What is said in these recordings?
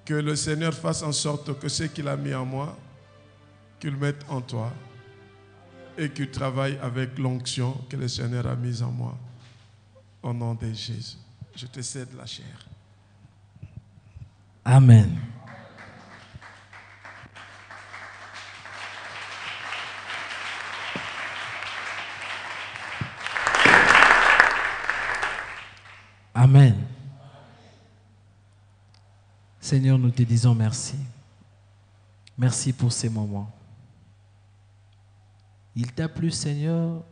Que le Seigneur fasse en sorte que ce qu'il a mis en moi, qu'il mette en toi et qu'il travaille avec l'onction que le Seigneur a mise en moi. Au nom de Jésus, je te cède la chair. Amen. Amen. Seigneur, nous te disons merci. Merci pour ces moments. Il t'a plu, Seigneur,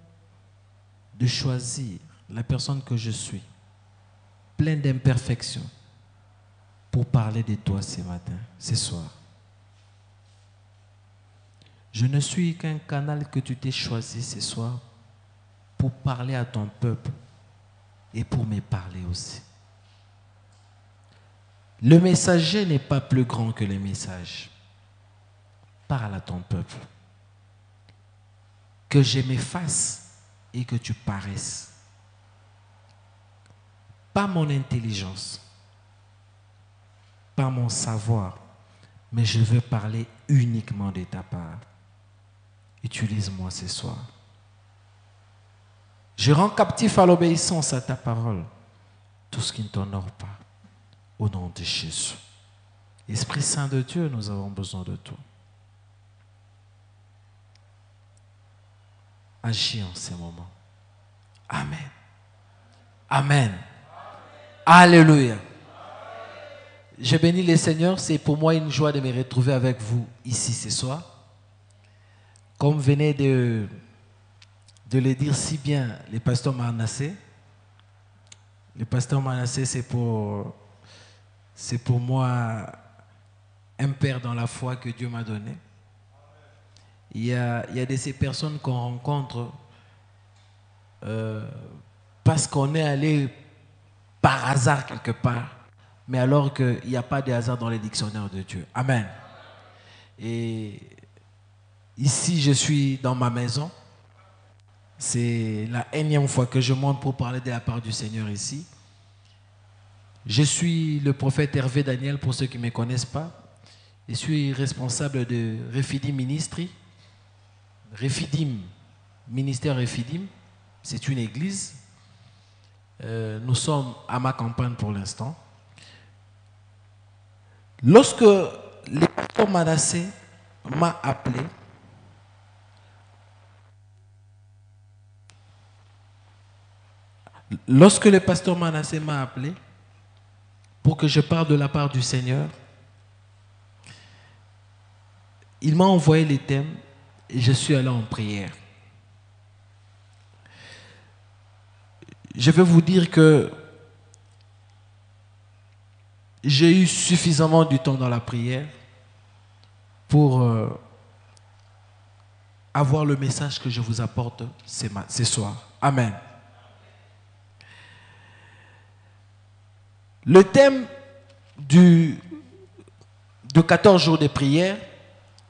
de choisir la personne que je suis, pleine d'imperfections, pour parler de toi ce matin, ce soir. Je ne suis qu'un canal que tu t'es choisi ce soir pour parler à ton peuple et pour me parler aussi. Le messager n'est pas plus grand que le message. Parle à ton peuple. Que je m'efface et que tu paraisses. Pas mon intelligence, pas mon savoir, mais je veux parler uniquement de ta part. Utilise-moi ce soir. Je rends captif à l'obéissance à ta parole tout ce qui ne t'honore pas. Au nom de Jésus. Esprit Saint de Dieu, nous avons besoin de toi. Agis en ces moments. Amen. Amen. Alléluia. Je bénis le Seigneur. C'est pour moi une joie de me retrouver avec vous ici ce soir. Comme venait de le dire si bien le pasteur Manassé. Le pasteur Manassé, c'est pour moi un père dans la foi que Dieu m'a donné. Il y a de ces personnes qu'on rencontre parce qu'on est allé par hasard quelque part, mais alors qu'il n'y a pas de hasard dans les dictionnaires de Dieu. Amen. Et ici, je suis dans ma maison. C'est la énième fois que je monte pour parler de la part du Seigneur ici. Je suis le prophète Hervé Daniel, pour ceux qui ne me connaissent pas. Je suis responsable de Refidim Ministry. Refidim, ministère Refidim, c'est une église. Nous sommes à ma campagne pour l'instant. Lorsque le pasteur Manassé m'a appelé, pour que je parle de la part du Seigneur, il m'a envoyé les thèmes et je suis allé en prière. Je vais vous dire que j'ai eu suffisamment du temps dans la prière pour avoir le message que je vous apporte ce soir. Amen. Le thème de 14 jours de prière,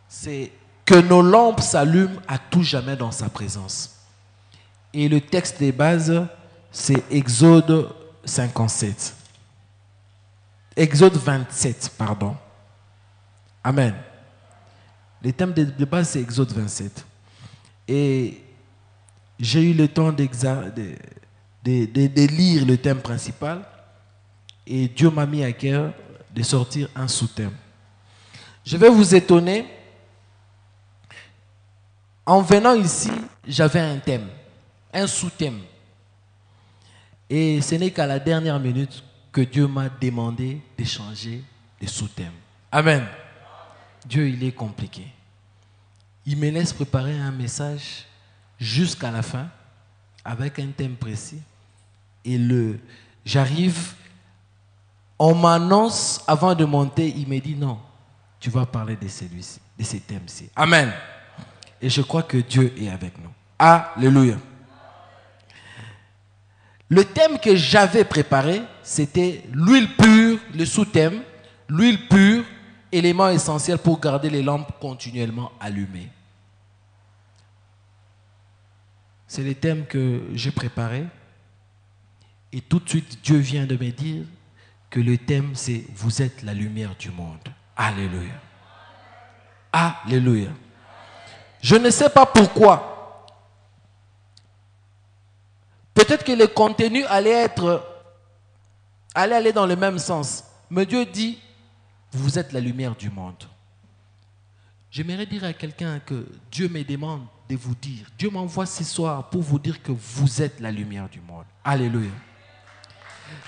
c'est que nos lampes s'allument à tout jamais dans sa présence. Et le texte de base, c'est Exode 57. Exode 27, pardon. Amen. Le thème de base, c'est Exode 27. Et j'ai eu le temps de lire le thème principal. Et Dieu m'a mis à cœur de sortir un sous-thème. Je vais vous étonner. En venant ici, j'avais un thème, un sous-thème. Et ce n'est qu'à la dernière minute que Dieu m'a demandé de changer de sous-thème. Amen. Dieu, il est compliqué. Il me laisse préparer un message jusqu'à la fin avec un thème précis. Et j'arrive, on m'annonce avant de monter, il me dit non, tu vas parler de celui-ci, de ce thème-ci. Amen. Et je crois que Dieu est avec nous. Alléluia. Le thème que j'avais préparé, c'était l'huile pure, le sous-thème, l'huile pure, élément essentiel pour garder les lampes continuellement allumées. C'est le thème que j'ai préparé. Et tout de suite, Dieu vient de me dire que le thème, c'est « Vous êtes la lumière du monde ». Alléluia. Alléluia. Je ne sais pas pourquoi. Peut-être que le contenu allait aller dans le même sens. Mais Dieu dit, vous êtes la lumière du monde. J'aimerais dire à quelqu'un que Dieu me demande de vous dire, Dieu m'envoie ce soir pour vous dire que vous êtes la lumière du monde. Alléluia.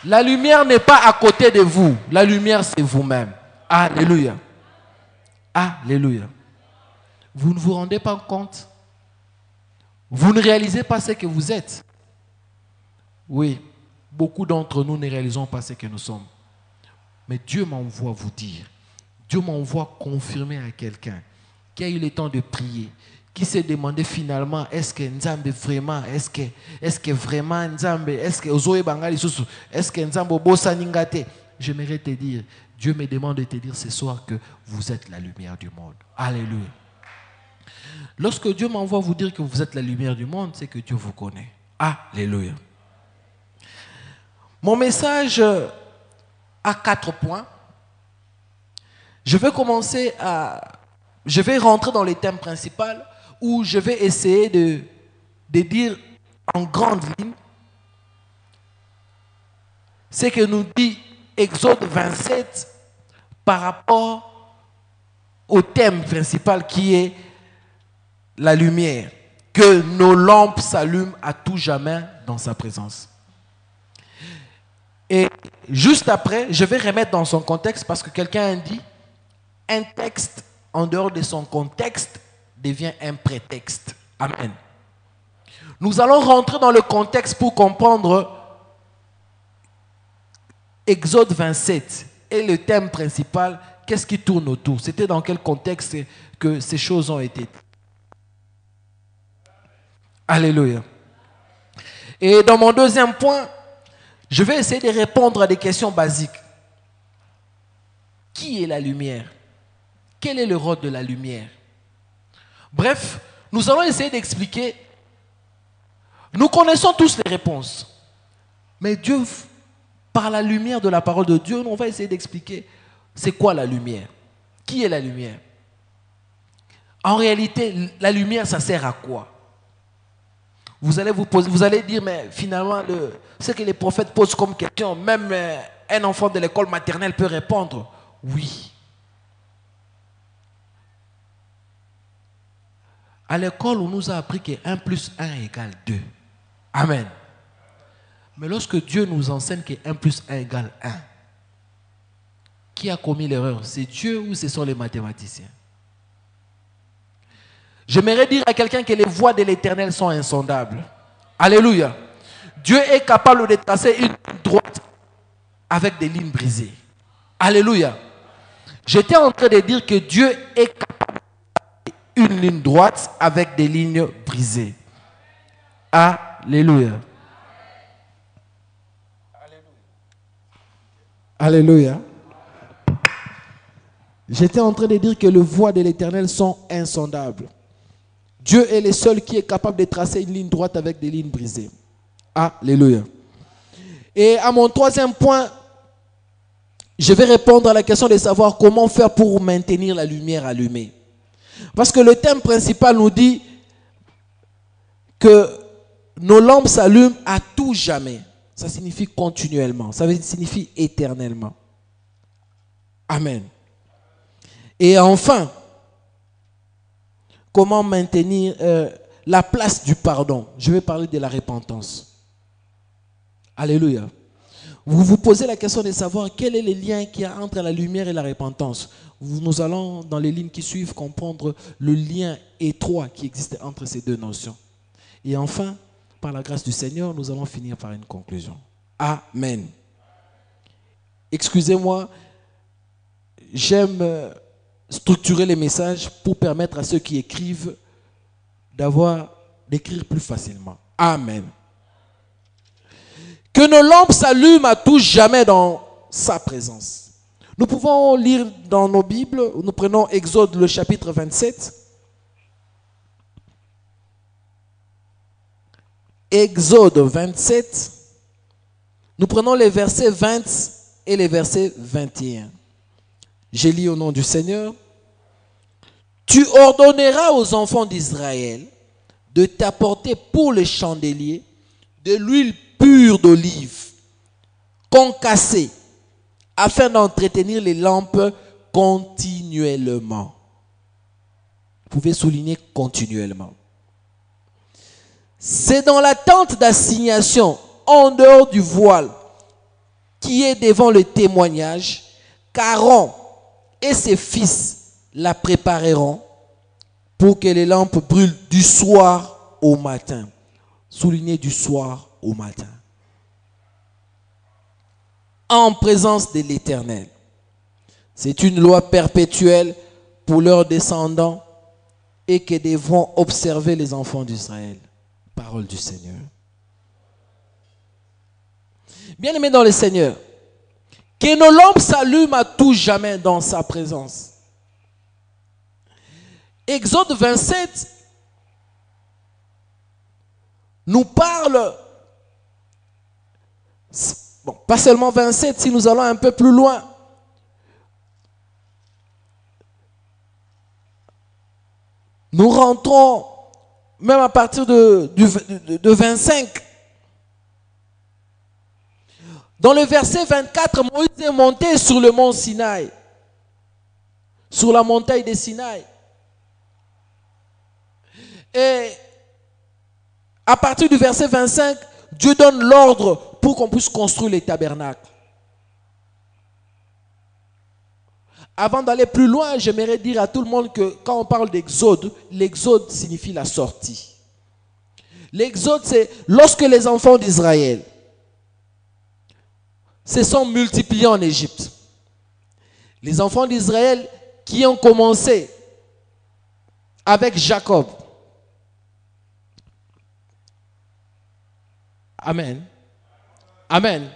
La lumière n'est pas à côté de vous. La lumière, c'est vous-même. Alléluia. Alléluia. Vous ne vous rendez pas compte? Vous ne réalisez pas ce que vous êtes? Oui, beaucoup d'entre nous ne réalisons pas ce que nous sommes. Mais Dieu m'envoie vous dire, Dieu m'envoie confirmer à quelqu'un qui a eu le temps de prier, qui s'est demandé finalement, est-ce que Nzambe vraiment, est-ce que vraiment Nzambe, est-ce que Ozoe Bangali Susu, est-ce que Nzambe Bosa Ningate? J'aimerais te dire, Dieu me demande de te dire ce soir que vous êtes la lumière du monde. Alléluia. Lorsque Dieu m'envoie vous dire que vous êtes la lumière du monde, c'est que Dieu vous connaît. Alléluia. Mon message a 4 points. Je vais rentrer dans les thèmes principaux où je vais essayer de dire en grande ligne ce que nous dit Exode 27 par rapport au thème principal qui est la lumière, que nos lampes s'allument à tout jamais dans sa présence. Et juste après, je vais remettre dans son contexte parce que quelqu'un a dit un texte en dehors de son contexte devient un prétexte. Amen. Nous allons rentrer dans le contexte pour comprendre Exode 27 et le thème principal, qu'est-ce qui tourne autour? C'était dans quel contexte que ces choses ont été? Alléluia. Et dans mon deuxième point, je vais essayer de répondre à des questions basiques. Qui est la lumière? Quel est le rôle de la lumière? Bref, nous allons essayer d'expliquer. Nous connaissons tous les réponses. Mais Dieu, par la lumière de la parole de Dieu, on va essayer d'expliquer c'est quoi la lumière? Qui est la lumière? En réalité, la lumière, ça sert à quoi? Vous allez vous poser, vous allez dire, mais finalement, ce que les prophètes posent comme question, même un enfant de l'école maternelle peut répondre. Oui. À l'école, on nous a appris que 1 plus 1 égale 2. Amen. Mais lorsque Dieu nous enseigne que 1 plus 1 égale 1, qui a commis l'erreur? C'est Dieu ou ce sont les mathématiciens? J'aimerais dire à quelqu'un que les voies de l'Éternel sont insondables. Alléluia. Dieu est capable de tracer une ligne droite avec des lignes brisées. Alléluia. J'étais en train de dire que Dieu est capable de tracer une ligne droite avec des lignes brisées. Alléluia. Alléluia. J'étais en train de dire que les voies de l'Éternel sont insondables. Dieu est le seul qui est capable de tracer une ligne droite avec des lignes brisées. Alléluia. Et à mon troisième point, je vais répondre à la question de savoir comment faire pour maintenir la lumière allumée. Parce que le thème principal nous dit que nos lampes s'allument à tout jamais. Ça signifie continuellement. Ça signifie éternellement. Amen. Et enfin, comment maintenir la place du pardon? Je vais parler de la repentance. Alléluia. Vous vous posez la question de savoir quel est le lien qu'il y a entre la lumière et la repentance. Nous allons, dans les lignes qui suivent, comprendre le lien étroit qui existe entre ces deux notions. Et enfin, par la grâce du Seigneur, nous allons finir par une conclusion. Amen. Excusez-moi, j'aime structurer les messages pour permettre à ceux qui écrivent d'écrire plus facilement. Amen. Que nos lampes s'allument à tout jamais dans sa présence. Nous pouvons lire dans nos Bibles, nous prenons Exode le chapitre 27. Exode 27. Nous prenons les versets 20 et les versets 21. Je lis au nom du Seigneur. Tu ordonneras aux enfants d'Israël de t'apporter pour le chandelier de l'huile pure d'olive, concassée, afin d'entretenir les lampes continuellement. Vous pouvez souligner continuellement. C'est dans la tente d'assignation, en dehors du voile, qui est devant le témoignage, qu'Aaron et ses fils la prépareront pour que les lampes brûlent du soir au matin. Soulignez du soir au matin. En présence de l'Éternel. C'est une loi perpétuelle pour leurs descendants et que devront observer les enfants d'Israël. Parole du Seigneur. Bien-aimés dans le Seigneur, que nos lampes s'allument à tout jamais dans sa présence. Exode 27 nous parle, bon, pas seulement 27, si nous allons un peu plus loin. Nous rentrons même à partir de 25. Dans le verset 24, Moïse est monté sur le mont Sinaï, sur la montagne de Sinaï. Et à partir du verset 25, Dieu donne l'ordre pour qu'on puisse construire les tabernacles. Avant d'aller plus loin, j'aimerais dire à tout le monde que quand on parle d'exode, l'exode signifie la sortie. L'exode, c'est lorsque les enfants d'Israël se sont multipliés en Égypte. Les enfants d'Israël qui ont commencé avec Jacob. Amen. Amen.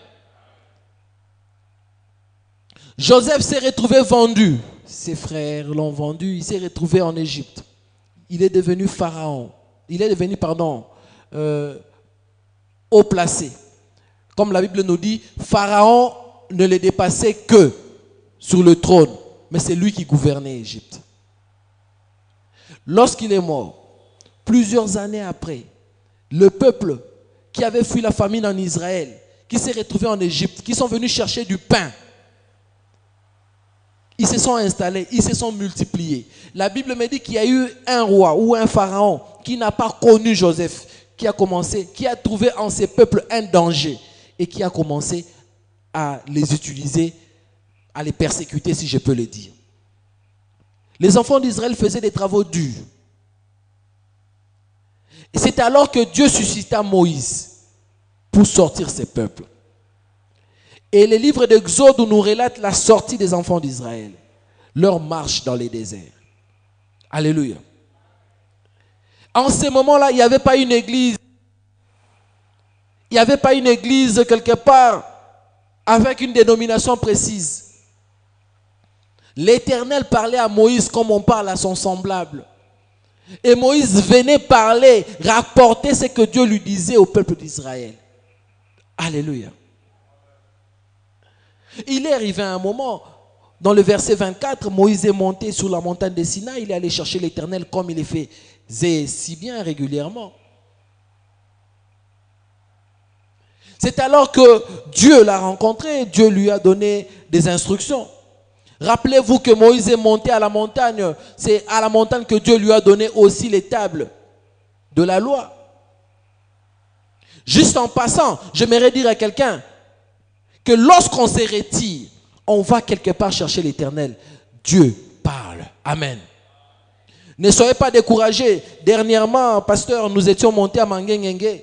Joseph s'est retrouvé vendu. Ses frères l'ont vendu. Il s'est retrouvé en Égypte. Il est devenu pharaon. Il est devenu, haut placé. Comme la Bible nous dit, Pharaon ne le dépassait que sur le trône. Mais c'est lui qui gouvernait l'Égypte. Lorsqu'il est mort, plusieurs années après, le peuple qui avait fui la famine en Israël, qui s'est retrouvé en Égypte, qui sont venus chercher du pain, ils se sont installés, ils se sont multipliés. La Bible me dit qu'il y a eu un roi ou un pharaon qui n'a pas connu Joseph, qui a trouvé en ces peuples un danger et qui a commencé à les utiliser, à les persécuter, si je peux le dire. Les enfants d'Israël faisaient des travaux durs. Et c'est alors que Dieu suscita Moïse pour sortir ses peuples. Et les livres d'Exode nous relatent la sortie des enfants d'Israël, leur marche dans les déserts. Alléluia. En ce moment-là, il n'y avait pas une église. Il n'y avait pas une église quelque part avec une dénomination précise. L'Éternel parlait à Moïse comme on parle à son semblable. Et Moïse venait parler, rapporter ce que Dieu lui disait au peuple d'Israël. Alléluia. Il est arrivé à un moment, dans le verset 24, Moïse est monté sur la montagne de Sinaï, il est allé chercher l'Éternel comme il le faisait si bien régulièrement. C'est alors que Dieu l'a rencontré, Dieu lui a donné des instructions. Rappelez-vous que Moïse est monté à la montagne, c'est à la montagne que Dieu lui a donné aussi les tables de la loi. Juste en passant, j'aimerais dire à quelqu'un que lorsqu'on se retire, on va quelque part chercher l'Éternel. Dieu parle. Amen. Ne soyez pas découragés. Dernièrement, pasteur, nous étions montés à Manguengue.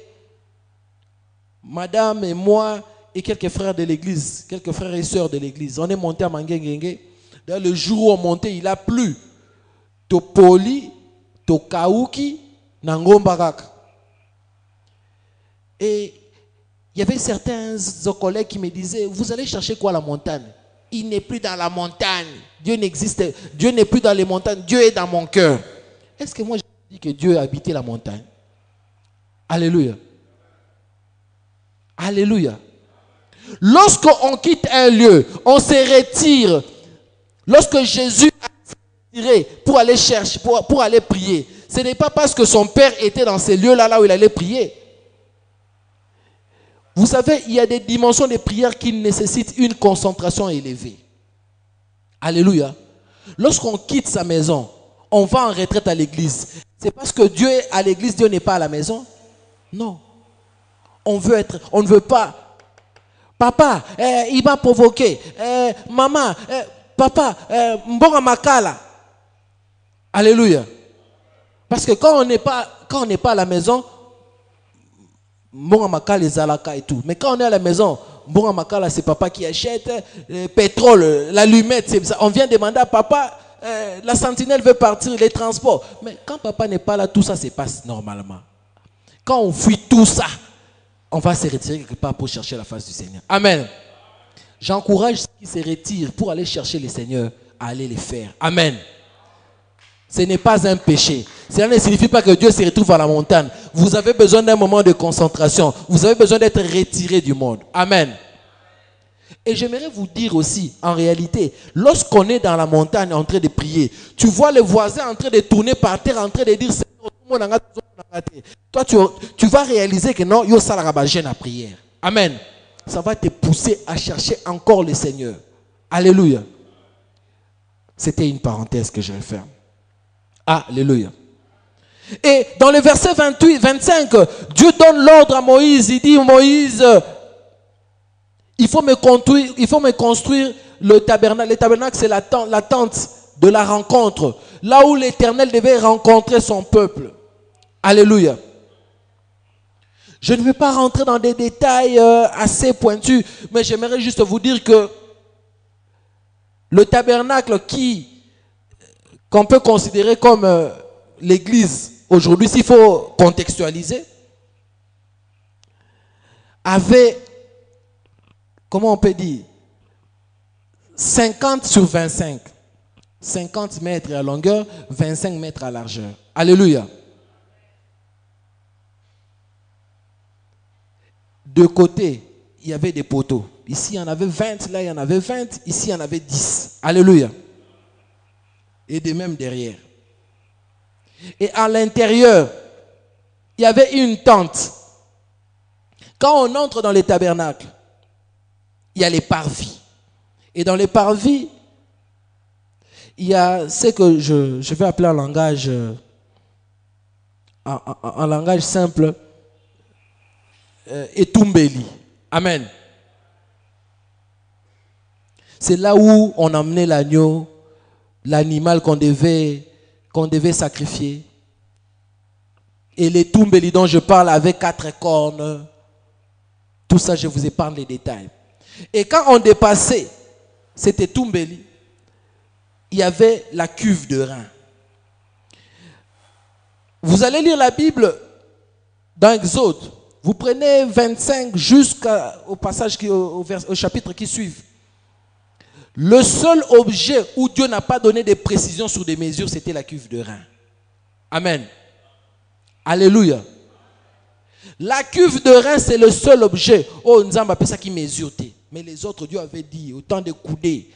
Madame et moi et quelques frères de l'église, quelques frères et sœurs de l'église, on est montés à Manguengue. D'ailleurs, le jour où on montait, il a plu. Topoli, Tokauki, Nangombarak. Et Il y avait certains collègues qui me disaient, vous allez chercher quoi à la montagne? Il n'est plus dans la montagne. Dieu n'existe. Dieu n'est plus dans les montagnes. Dieu est dans mon cœur. Est-ce que moi je dis que Dieu a habité la montagne? Alléluia. Alléluia. Lorsqu'on quitte un lieu, on se retire. Lorsque Jésus a retiré pour aller chercher, pour aller prier, ce n'est pas parce que son Père était dans ces lieux-là, là où il allait prier. Vous savez, il y a des dimensions de prière qui nécessitent une concentration élevée. Alléluia. Lorsqu'on quitte sa maison, on va en retraite à l'église. C'est parce que Dieu est à l'église, Dieu n'est pas à la maison? Non. On ne veut pas. Papa, il m'a provoqué. Maman, papa, mbonga makala. Alléluia. Parce que quand on n'est pas à la maison, mbonga makala les alaka et tout. Mais quand on est à la maison, mbonga makala c'est papa qui achète le pétrole, l'allumette, c'est ça. On vient demander à papa, la sentinelle veut partir, les transports. Mais quand papa n'est pas là, tout ça se passe normalement. Quand on fuit tout ça, on va se retirer quelque part pour chercher la face du Seigneur. Amen. J'encourage ceux qui se retirent pour aller chercher le Seigneur à aller les faire. Amen. Ce n'est pas un péché. Cela ne signifie pas que Dieu se retrouve à la montagne. Vous avez besoin d'un moment de concentration. Vous avez besoin d'être retiré du monde. Amen. Et j'aimerais vous dire aussi, en réalité, lorsqu'on est dans la montagne en train de prier, tu vois les voisins en train de tourner par terre, en train de dire, toi tu vas réaliser que non, yo salarabajen à prière. Amen. Ça va te pousser à chercher encore le Seigneur. Alléluia. C'était une parenthèse que je vais faire. Alléluia. Et dans le verset 25, Dieu donne l'ordre à Moïse. Il dit, Moïse, il faut me construire le tabernacle. Le tabernacle, c'est la tente de la rencontre. Là où l'Éternel devait rencontrer son peuple. Alléluia. Je ne vais pas rentrer dans des détails assez pointus, mais j'aimerais juste vous dire que le tabernacle qu'on peut considérer comme l'église aujourd'hui, s'il faut contextualiser, avait, comment on peut dire, 50 sur 25. 50 mètres à longueur, 25 mètres à largeur. Alléluia. De côté, il y avait des poteaux. Ici, il y en avait 20, là, il y en avait 20, ici, il y en avait 10. Alléluia. Et de même derrière. Et à l'intérieur, il y avait une tente. Quand on entre dans les tabernacles, il y a les parvis. Et dans les parvis, il y a ce que je vais appeler en langage simple, etumbeli. Amen. C'est là où on emmenait l'agneau, l'animal qu'on devait sacrifier. Et les tumbeli dont je parle avec 4 cornes. Tout ça, je vous épargne les détails. Et quand on dépassait cet tumbeli, il y avait la cuve de rein. Vous allez lire la Bible dans Exode. Vous prenez 25 jusqu'au passage, au chapitre qui suit. Le seul objet où Dieu n'a pas donné de précisions sur des mesures, c'était la cuve de rein. Amen. Alléluia. La cuve de rein, c'est le seul objet. Oh, nous avons appelé ça qui mesure. Mais les autres, Dieu avait dit, autant de coudées.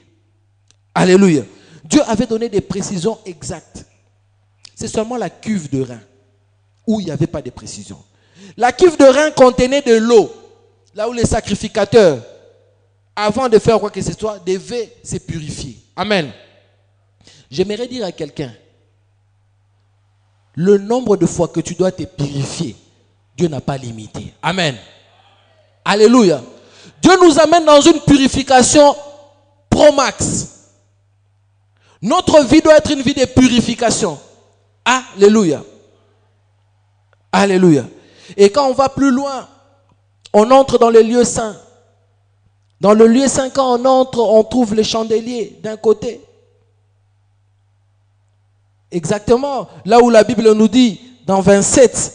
Alléluia. Dieu avait donné des précisions exactes. C'est seulement la cuve de rein où il n'y avait pas de précision. La cuve de rein contenait de l'eau. Là où les sacrificateurs, avant de faire quoi que ce soit, devaient se purifier. Amen. J'aimerais dire à quelqu'un, le nombre de fois que tu dois te purifier, Dieu n'a pas limité. Amen. Alléluia. Dieu nous amène dans une purification pro max. Notre vie doit être une vie de purification. Alléluia. Alléluia. Et quand on va plus loin, on entre dans le lieu saint. Dans le lieu saint, quand on entre, on trouve les chandeliers d'un côté. Exactement. Là où la Bible nous dit, dans 27,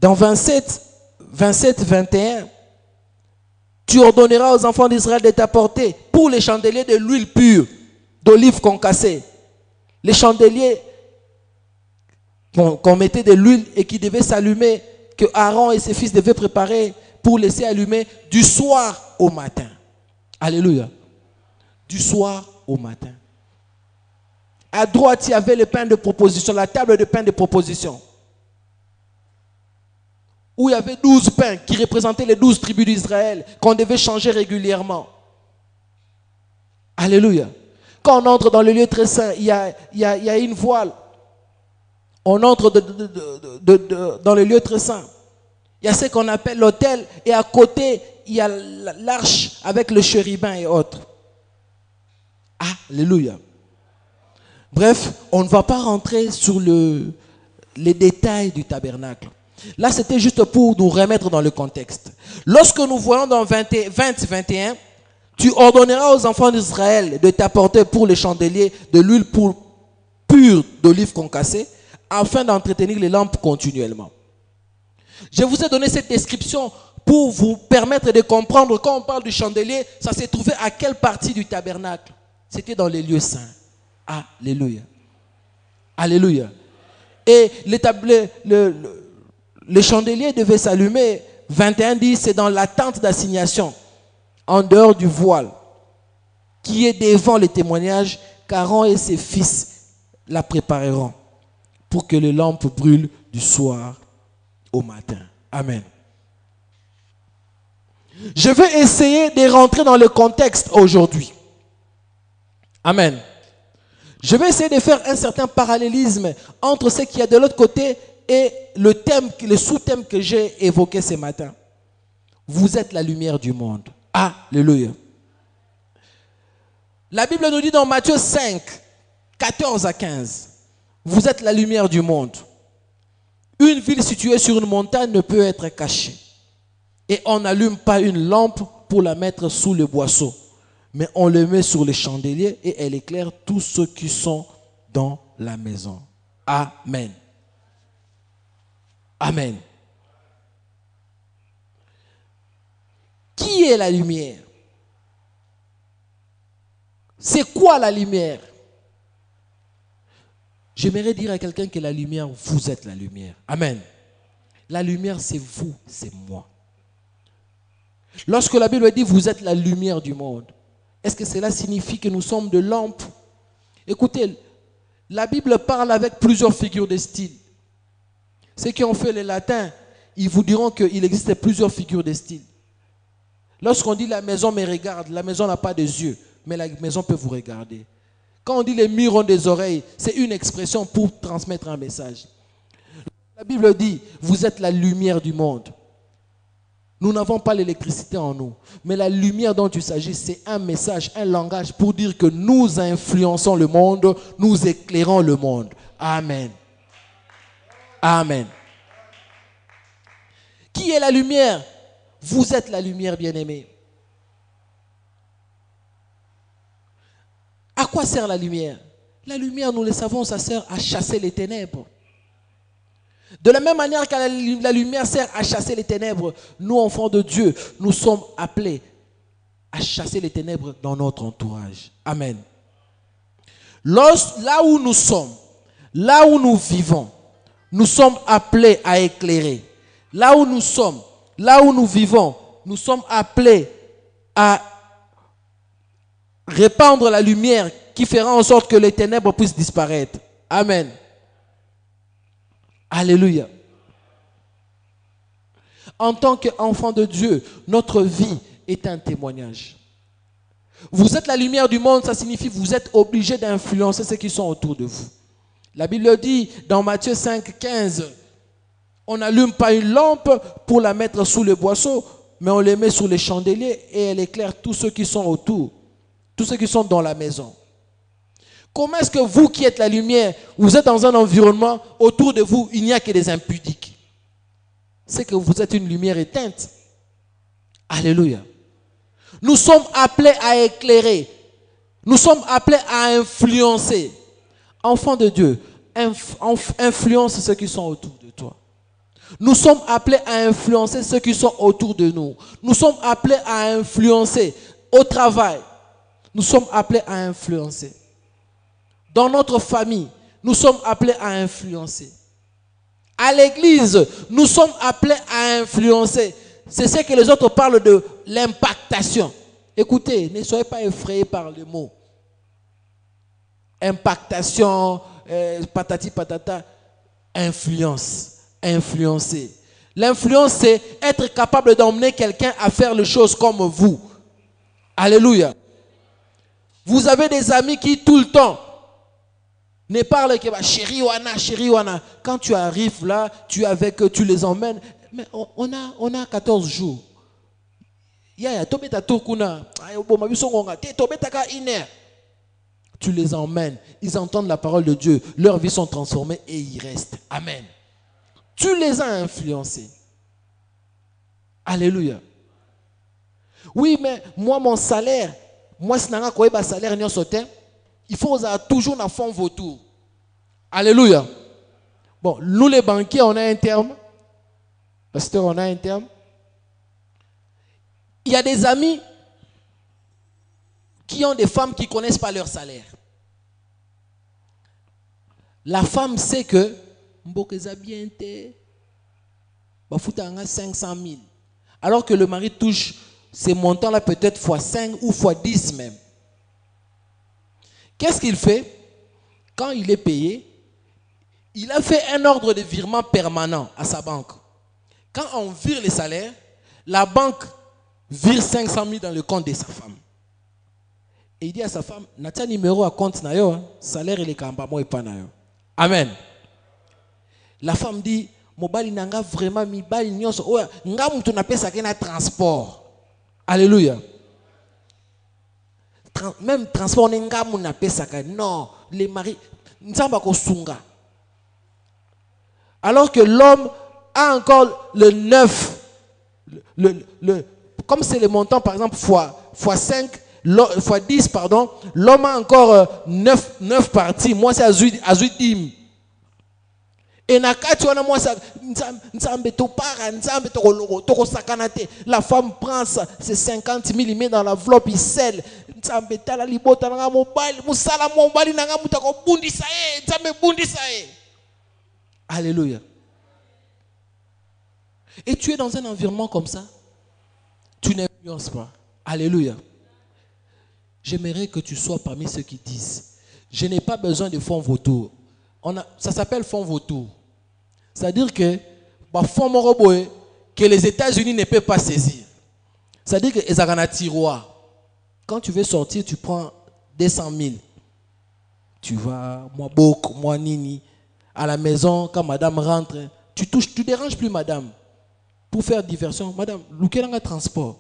Dans 27-21, tu ordonneras aux enfants d'Israël de t'apporter pour les chandeliers de l'huile pure, d'olive concassée. Les chandeliers qu'on mettait de l'huile et qui devaient s'allumer, que Aaron et ses fils devaient préparer pour laisser allumer du soir au matin. Alléluia. Du soir au matin. À droite, il y avait le pain de proposition, la table de pain de proposition. Où il y avait 12 pains qui représentaient les 12 tribus d'Israël qu'on devait changer régulièrement. Alléluia. Quand on entre dans le lieu très saint, il y a une voile. On entre dans le lieu très saint. Il y a ce qu'on appelle l'autel et à côté, il y a l'arche avec le chérubin et autres. Alléluia. Bref, on ne va pas rentrer sur les détails du tabernacle. Là, c'était juste pour nous remettre dans le contexte. Lorsque nous voyons dans 20-21, tu ordonneras aux enfants d'Israël de t'apporter pour les chandeliers de l'huile pure d'olive concassée afin d'entretenir les lampes continuellement. Je vous ai donné cette description pour vous permettre de comprendre quand on parle du chandelier, ça s'est trouvé à quelle partie du tabernacle? C'était dans les lieux saints. Alléluia. Alléluia. Et le chandelier devait s'allumer. 21 dit, c'est dans la tente d'assignation, en dehors du voile, qui est devant les témoignages, qu'Aaron et ses fils la prépareront pour que les lampes brûlent du soir au matin. Amen. Je vais essayer de rentrer dans le contexte aujourd'hui. Amen. Je vais essayer de faire un certain parallélisme entre ce qu'il y a de l'autre côté et le sous-thème que j'ai évoqué ce matin. Vous êtes la lumière du monde. Alléluia. La Bible nous dit dans Matthieu 5, 14 à 15, vous êtes la lumière du monde. Une ville située sur une montagne ne peut être cachée. Et on n'allume pas une lampe pour la mettre sous le boisseau, mais on le met sur les chandeliers et elle éclaire tous ceux qui sont dans la maison. Amen. Amen. Qui est la lumière? C'est quoi la lumière? J'aimerais dire à quelqu'un que la lumière, vous êtes la lumière. Amen. La lumière, c'est vous, c'est moi. Lorsque la Bible dit vous êtes la lumière du monde, est-ce que cela signifie que nous sommes de lampes? Écoutez, la Bible parle avec plusieurs figures de style. Ceux qui ont fait le latin, ils vous diront qu'il existe plusieurs figures de style. Lorsqu'on dit la maison me regarde, la maison n'a pas de yeux, mais la maison peut vous regarder. Quand on dit les murs ont des oreilles, c'est une expression pour transmettre un message. La Bible dit, vous êtes la lumière du monde. Nous n'avons pas l'électricité en nous, mais la lumière dont il s'agit, c'est un message, un langage pour dire que nous influençons le monde, nous éclairons le monde. Amen. Amen. Qui est la lumière? Vous êtes la lumière, bien-aimée. À quoi sert la lumière? La lumière, nous le savons, ça sert à chasser les ténèbres. De la même manière que la lumière sert à chasser les ténèbres, nous, enfants de Dieu, nous sommes appelés à chasser les ténèbres dans notre entourage. Amen. Là où nous sommes, là où nous vivons, nous sommes appelés à éclairer. Là où nous sommes, là où nous vivons, nous sommes appelés à répandre la lumière qui fera en sorte que les ténèbres puissent disparaître. Amen. Alléluia. En tant qu'enfant de Dieu, notre vie est un témoignage. Vous êtes la lumière du monde, ça signifie que vous êtes obligés d'influencer ceux qui sont autour de vous. La Bible dit dans Matthieu 5, 15, on n'allume pas une lampe pour la mettre sous le boisseau, mais on les met sous les chandeliers et elle éclaire tous ceux qui sont autour, tous ceux qui sont dans la maison. Comment est-ce que vous qui êtes la lumière, vous êtes dans un environnement, autour de vous, il n'y a que des impudiques? C'est que vous êtes une lumière éteinte. Alléluia. Nous sommes appelés à éclairer. Nous sommes appelés à influencer. Enfants de Dieu, influence ceux qui sont autour de toi. Nous sommes appelés à influencer ceux qui sont autour de nous. Nous sommes appelés à influencer au travail. Nous sommes appelés à influencer. Dans notre famille, nous sommes appelés à influencer. À l'église, nous sommes appelés à influencer. C'est ce que les autres parlent de l'impactation. Écoutez, ne soyez pas effrayés par les mots. Impactation, patati patata, influence, influencer. L'influence, c'est être capable d'emmener quelqu'un à faire les choses comme vous. Alléluia. Vous avez des amis qui tout le temps ne parlent que chérie wana, chérie wana. Quand tu arrives là, tu es avec eux, tu les emmènes. Mais on a 14 jours. Tu les emmènes, ils entendent la parole de Dieu, leurs vies sont transformées et ils restent. Amen. Tu les as influencés. Alléluia. Oui, mais moi, mon salaire, moi, si je n'ai pas salaire, il faut toujours un fond vautour. Alléluia. Bon, nous les banquiers, on a un terme. Pasteur, on a un terme. Il y a des amis qui ont des femmes qui ne connaissent pas leur salaire. La femme sait que Mbokeza bien te 500 000. Alors que le mari touche ces montants-là peut-être fois 5 ou fois 10 même. Qu'est-ce qu'il fait? Quand il est payé, il a fait un ordre de virement permanent à sa banque. Quand on vire les salaires, la banque vire 500 000 dans le compte de sa femme. Et il dit à sa femme, Natia numéro à compte na yo, salaire il est kamba moi et pas na yo. Amen. La femme dit, mobali nanga vraiment mi bali nyonso o nga mutu na pesa ke na transport. Alléluia. Même transport nga mu na pesa ka non, les maris nzamba ko sunga. Alors que l'homme a encore le 9 comme c'est le montant par exemple fois 5 fois 10 pardon, l'homme a encore 9 parties, moi c'est à 8 dim. Et moi la femme prend ça, c'est 50 000, il met dans l'enveloppe, il scelle. Alléluia. Et tu es dans un environnement comme ça, tu n'influences pas. Alléluia. J'aimerais que tu sois parmi ceux qui disent, je n'ai pas besoin de fonds vautours. Ça s'appelle fonds vautours. C'est-à-dire que fonds moroboé que les États-Unis ne peuvent pas saisir. C'est-à-dire que les un tiroir. Quand tu veux sortir, tu prends 200 000. Tu vas, moi beaucoup, moi nini, à la maison, quand madame rentre, tu déranges plus madame. Pour faire diversion, madame, l'oukelanga transport.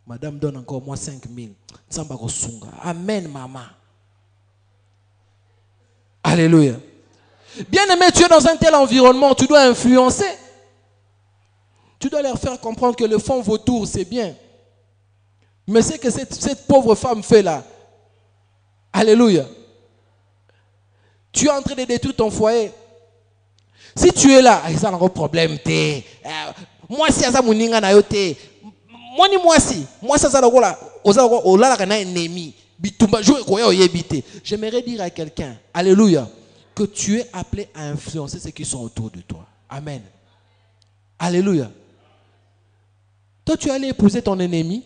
Madame donne encore moi 5 000. Amen, maman. Alléluia. Bien-aimé, tu es dans un tel environnement, tu dois influencer. Tu dois leur faire comprendre que le fonds vautour, c'est bien. Mais c'est que cette pauvre femme fait là. Alléluia. Tu es en train de détruire ton foyer. Si tu es là, ça n'a pas de problème. Moi, si ça mon ninga na yote. Moi ça ça là. Ola la ennemi. J'aimerais dire à quelqu'un, alléluia, que tu es appelé à influencer ceux qui sont autour de toi. Amen. Alléluia. Toi, tu es allé épouser ton ennemi.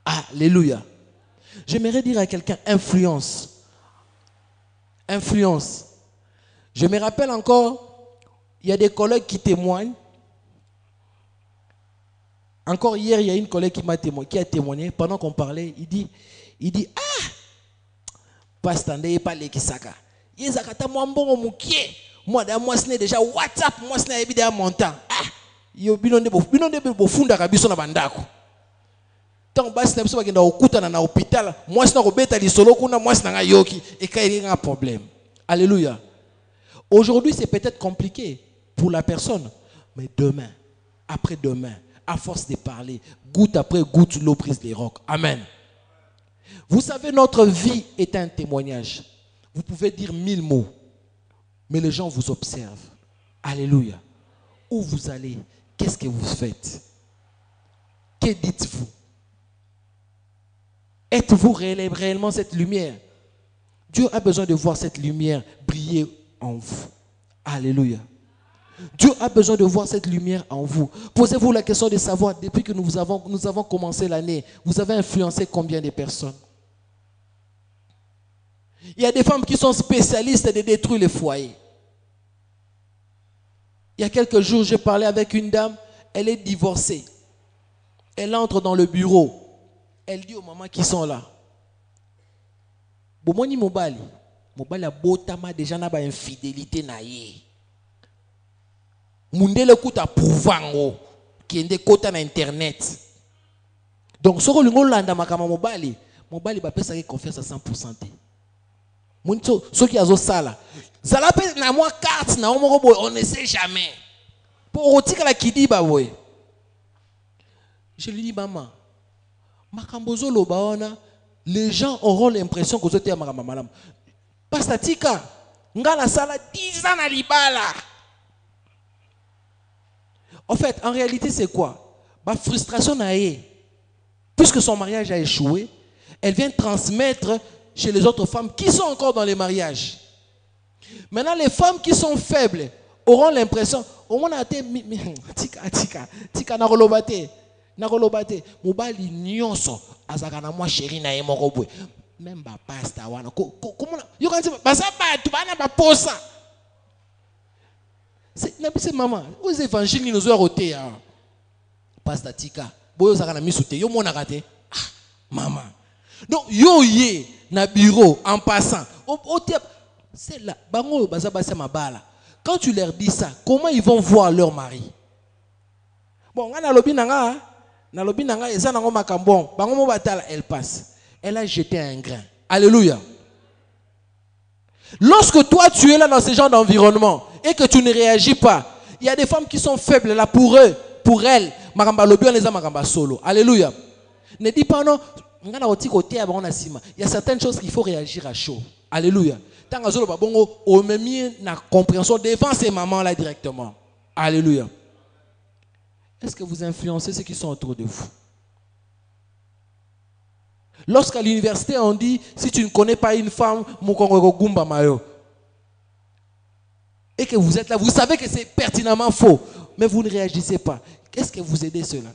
Alléluia. J'aimerais dire à quelqu'un, influence. Influence. Je me rappelle encore, il y a des collègues qui témoignent. Encore hier, il y a une collègue qui a témoigné pendant qu'on parlait. Il dit, Pasteur, pas les kisaka. Il y a moi moi ce n'est déjà WhatsApp, moi ce n'est déjà montant. Yo binonde bofunda kabiso na bandako. Tant basi na biso bakenda okutana na hôpital, moi ce na kobeta lisolo kuna, moi ce na yoki et quand il y a un problème. Alléluia. Aujourd'hui, c'est peut-être compliqué pour la personne, mais demain, après-demain, à force de parler, goutte après goutte, l'eau brise les rocs. Amen. Vous savez, notre vie est un témoignage. Vous pouvez dire 1000 mots. Mais les gens vous observent. Alléluia. Où vous allez? Qu'est-ce que vous faites? Que dites-vous? Êtes-vous réellement cette lumière? Dieu a besoin de voir cette lumière briller en vous. Alléluia. Dieu a besoin de voir cette lumière en vous. Posez-vous la question de savoir, depuis que nous avons commencé l'année, vous avez influencé combien de personnes? Il y a des femmes qui sont spécialistes de détruire les foyers. Il y a quelques jours, j'ai parlé avec une dame, elle est divorcée. Elle entre dans le bureau. Elle dit aux mamans qui sont là, Bomoni Mobali a botama déjà na ba infidélité na ye. Mundele kuta pouvango qui ende kota na internet. Donc soko lingo landa makama Mobali ba pesa confiance à 100%. Munto soki azo sala. Zala pe na moi carte na omoko boy, on ne sait jamais. Pour otika la kidiba boy. Je lui dis maman, makambozo lobaona, les gens auront l'impression que vous êtes à malam. Pastatika, ngala sala 10 ans à libala. En fait, en réalité, c'est quoi? Ma frustration naïe. Puisque son mariage a échoué, elle vient transmettre chez les autres femmes qui sont encore dans les mariages. Maintenant, les femmes qui sont faibles auront l'impression, au moins, tika nakolobate. Nakolobate, mobali nyonso azakana moi chéri na yemoko boy. Même ba pasta wana. Comment yo kanti basaba tu bana ba posa. C'est maman, aux évangiles nous ont roté hein. Pasta tika. Boyo zakana misute yo mona kate. Ah, maman. Donc yo yé na bureau en passant. C'est là bango bazaba c'est mabala. Quand tu leur dis ça, comment ils vont voir leur mari? Bon, ngana lobi nanga elle passe. Elle a jeté un grain. Alléluia. Lorsque toi tu es là dans ce genre d'environnement et que tu ne réagis pas, il y a des femmes qui sont faibles là pour eux, pour elles. Solo. Alléluia. Ne dis pas non. Il y a certaines choses qu'il faut réagir à chaud. Alléluia. Tant que on me met la compréhension devant ces mamans là directement. Alléluia. Est-ce que vous influencez ceux qui sont autour de vous? Lorsqu'à l'université on dit, si tu ne connais pas une femme, et que vous êtes là, vous savez que c'est pertinemment faux, mais vous ne réagissez pas. Qu'est-ce que vous aidez cela?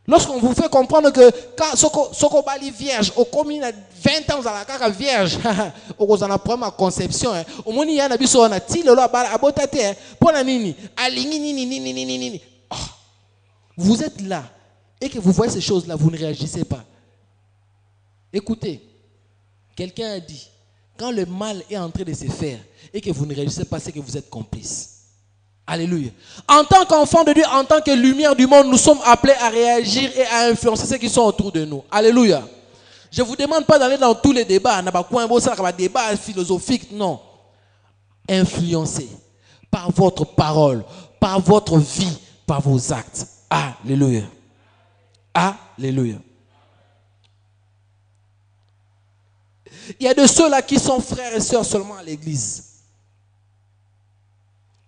Lorsqu'on vous fait comprendre que quand Soko Bali vierge, au commune à 20 ans, vous avez la vierge, vous avez la conception, au moins il y a un abisso, on a dit le abotate, pour la nini, alini, vous êtes là et que vous voyez ces choses-là, vous ne réagissez pas. Écoutez, quelqu'un a dit, quand le mal est en train de se faire et que vous ne réagissez pas, c'est que vous êtes complice. Alléluia. En tant qu'enfants de Dieu, en tant que lumière du monde, nous sommes appelés à réagir et à influencer ceux qui sont autour de nous. Alléluia. Je ne vous demande pas d'aller dans tous les débats, débat philosophique, non. Influencez par votre parole, par votre vie, par vos actes. Alléluia. Alléluia. Il y a de ceux-là qui sont frères et sœurs seulement à l'église.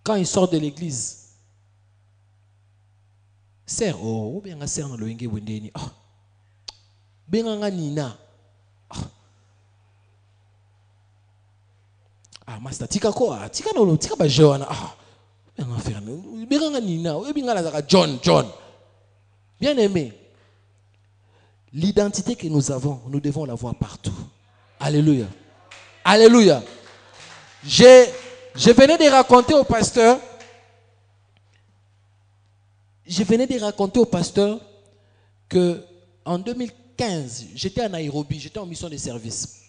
Quand ils sortent de l'église, sœur, oh, bien nga sœur na loenge wendeni, bien nga nina, master tika quoi, tika no tika ba Joanna, bien nga faire, bien nga nina, bien nga la John. Bien aimé, l'identité que nous avons, nous devons la voir partout. Alléluia, alléluia. Je venais de raconter au pasteur, que en 2015, j'étais à Nairobi, j'étais en mission de service.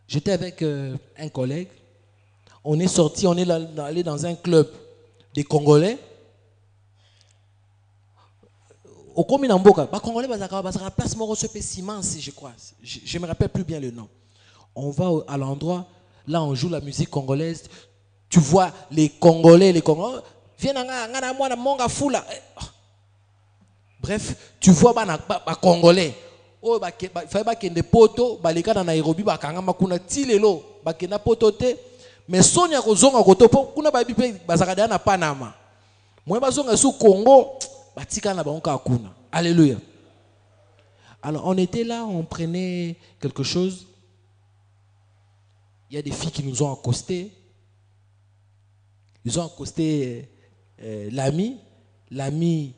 J'étais avec un collègue, on est sorti, on est allé dans un club des Congolais. Au Kominamboka, les Congolais, la place Morosope Simansi, je crois. Je ne me rappelle plus bien le nom. On va à l'endroit. Là, on joue la musique congolaise. Tu vois les Congolais, viens Bref, tu vois les Congolais. oh fallait bakende poto baleka na Nairobi bakanga makuna tilelo bakenda poto te mais Sonia kozonga koto po kuna ba bipe bazakada na Panama moi bazonga sous Congo batika na banka kuna. Alléluia. Alors on était là, on prenait quelque chose. Il y a des filles qui nous ont accosté. Ils ont accosté l'ami. L'ami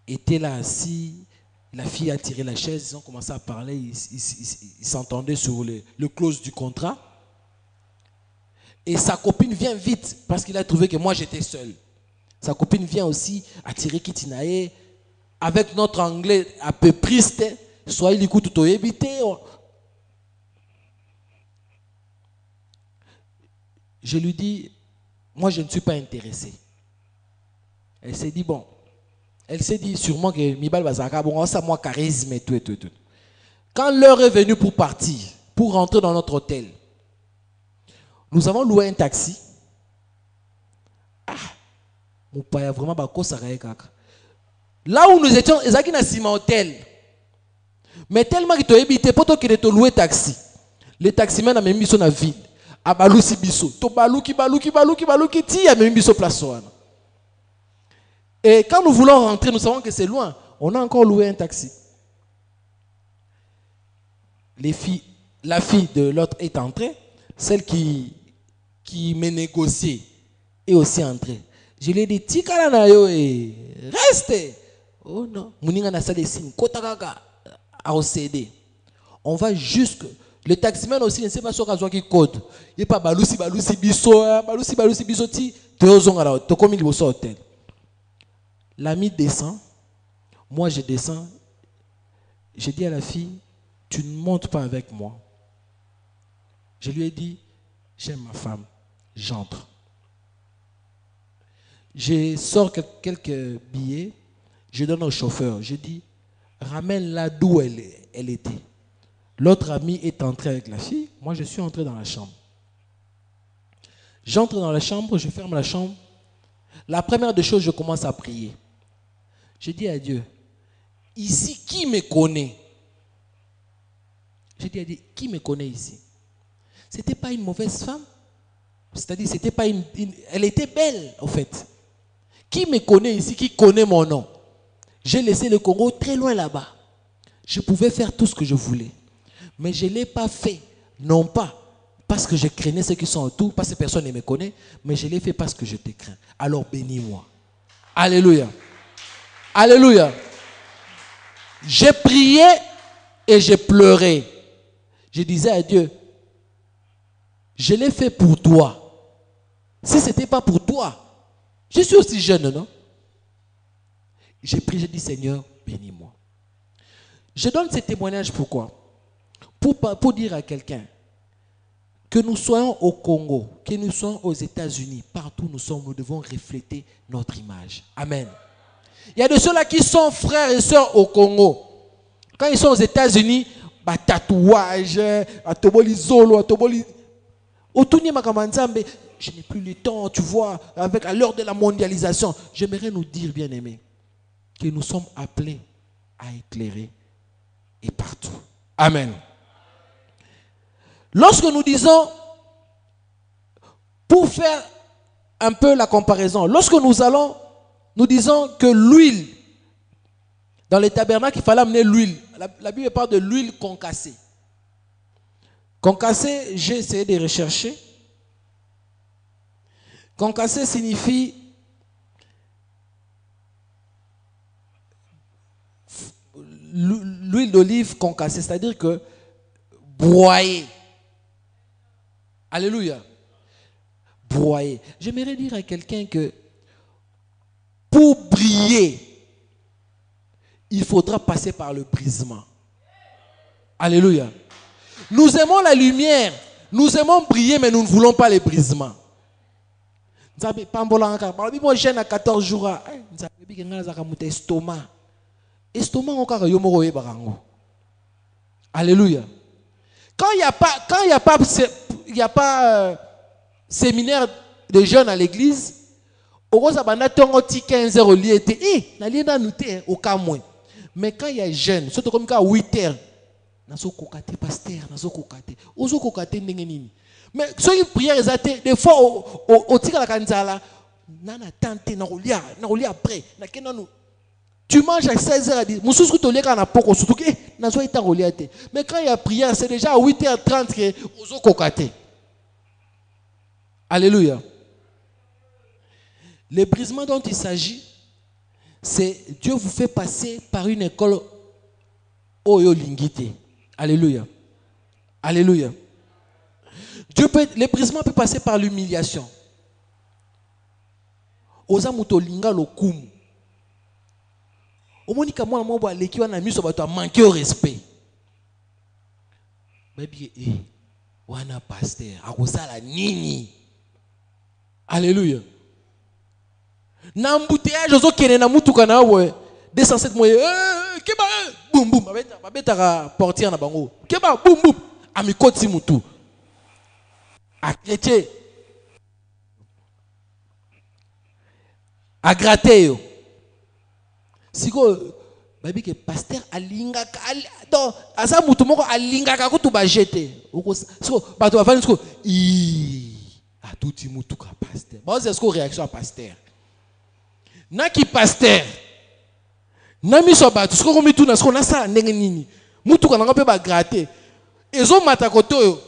était là assis. La fille a tiré la chaise. Ils ont commencé à parler. Ils s'entendaient sur le clause du contrat. Et sa copine vient vite parce qu'il a trouvé que moi j'étais seul. Sa copine vient aussi attirer Kitinae avec notre anglais un peu triste. Soit il écoute tout éviter. Je lui dis, moi je ne suis pas intéressé. Elle s'est dit, bon, elle s'est dit sûrement que Mibal Bazaka, bon, ça moi charisme et tout. Quand l'heure est venue pour partir, pour rentrer dans notre hôtel, nous avons loué un taxi. Mon père vraiment là où nous étions, ils ont un hôtel. Mais tellement qu'ils t'ont évité, pour toi qu'ils t'ont loué taxi. Le taximan a même mis son vide. Abalusi biso, to baluki ti a même biso place. Et quand nous voulons rentrer, nous savons que c'est loin. On a encore loué un taxi. La fille de l'autre est entrée. Celle qui m'a négocié est aussi entrée. Je lui ai dit, Tikala na yo restez. Oh non, Mouninga na salle signe, Kotakaka a cédé. On va jusque. Le taximan aussi ne sait pas sur quoi qui code. Il n'est pas balusi biso ti teozongara to comme il au hôtel. L'ami descend, moi je descends. J'ai dit à la fille, tu ne montes pas avec moi. Je lui ai dit, j'aime ma femme, j'entre. Je sors quelques billets, je donne au chauffeur, je dis, ramène-la d'où elle était. L'autre ami est entré avec la fille, moi je suis entré dans la chambre. J'entre dans la chambre, je ferme la chambre. La première des choses, je commence à prier. Je dis à Dieu, ici, qui me connaît? Je dis à Dieu, qui me connaît ici? Ce n'était pas une mauvaise femme. C'est-à-dire, c'était pas elle était belle, en fait. Qui me connaît ici, qui connaît mon nom? J'ai laissé le Congo très loin là-bas. Je pouvais faire tout ce que je voulais. Mais je ne l'ai pas fait, non pas parce que je craignais ceux qui sont autour, parce que personne ne me connaît, mais je l'ai fait parce que je te crains. Alors bénis-moi. Alléluia. Alléluia. J'ai prié et j'ai pleuré. Je disais à Dieu, je l'ai fait pour toi. Si ce n'était pas pour toi, je suis aussi jeune, non? J'ai prié, j'ai dit, Seigneur, bénis-moi. Je donne ce témoignage pourquoi? Pour dire à quelqu'un que nous soyons au Congo, que nous soyons aux États-Unis, partout où nous sommes, nous devons refléter notre image. Amen. Il y a de ceux-là qui sont frères et sœurs au Congo. Quand ils sont aux États-Unis, tatouage, atoboli zolo, atoboli. Je n'ai plus le temps, tu vois, à l'heure de la mondialisation. J'aimerais nous dire, bien-aimés, que nous sommes appelés à éclairer et partout. Amen. Lorsque nous disons, pour faire un peu la comparaison, lorsque nous disons que l'huile, dans les tabernacles, il fallait amener l'huile. La Bible parle de l'huile concassée. Concassée, j'ai essayé de rechercher. Concassée signifie l'huile d'olive concassée, c'est-à-dire que broyer. Alléluia. Broyer. J'aimerais dire à quelqu'un que pour briller, il faudra passer par le brisement. Alléluia. Nous aimons la lumière, nous aimons briller, mais nous ne voulons pas les brisements. Moi, je à 14 jours. Alléluia. Quand il n'y a pas séminaire de jeunes à l'église, au 15 heures au lieu au cas moins. Mais quand il y a jeûne, surtout comme à 8 heures, nazo kokate pasteur, nazo kokate. Ozo kokate ndengenini. Mais ceux qui prièrent des fois au tika la kanzala, nana tante na rolia après, na kenano. Tu manges à 16h à 10. Moussous que tu lis quand on a poko surtout que nazo ita rolia te. Mais quand il y a prière, c'est déjà à 8h30 que ozo kokate. Alléluia. Le brisement dont il s'agit, c'est Dieu vous fait passer par une école Oyo Lingite. Alléluia. Alléluia. Le brisement peut passer par l'humiliation. Oza muto linga lokumu. Omonika mwana mwa leki wana miso bato a manqué au respect. Baby wana pasteur akozala nini? Alléluia. Na mbouteillage ozo kene na mutuka na we 207 moye keba boum boum babeta portière na bango keba boum boum amikoti mutu a chrétien a gratter yo siko babi ke pasteur alingaka donc asa mutu moko alingaka kutu ba jeter siko bato bafani siko a tuti mutu ka pasteur ba c'est siko réaction à pasteur naki pasteur nami so bato siko komi tuna siko nasala ndenge nini mutu kana ngape ba gratter ezo mata koto yo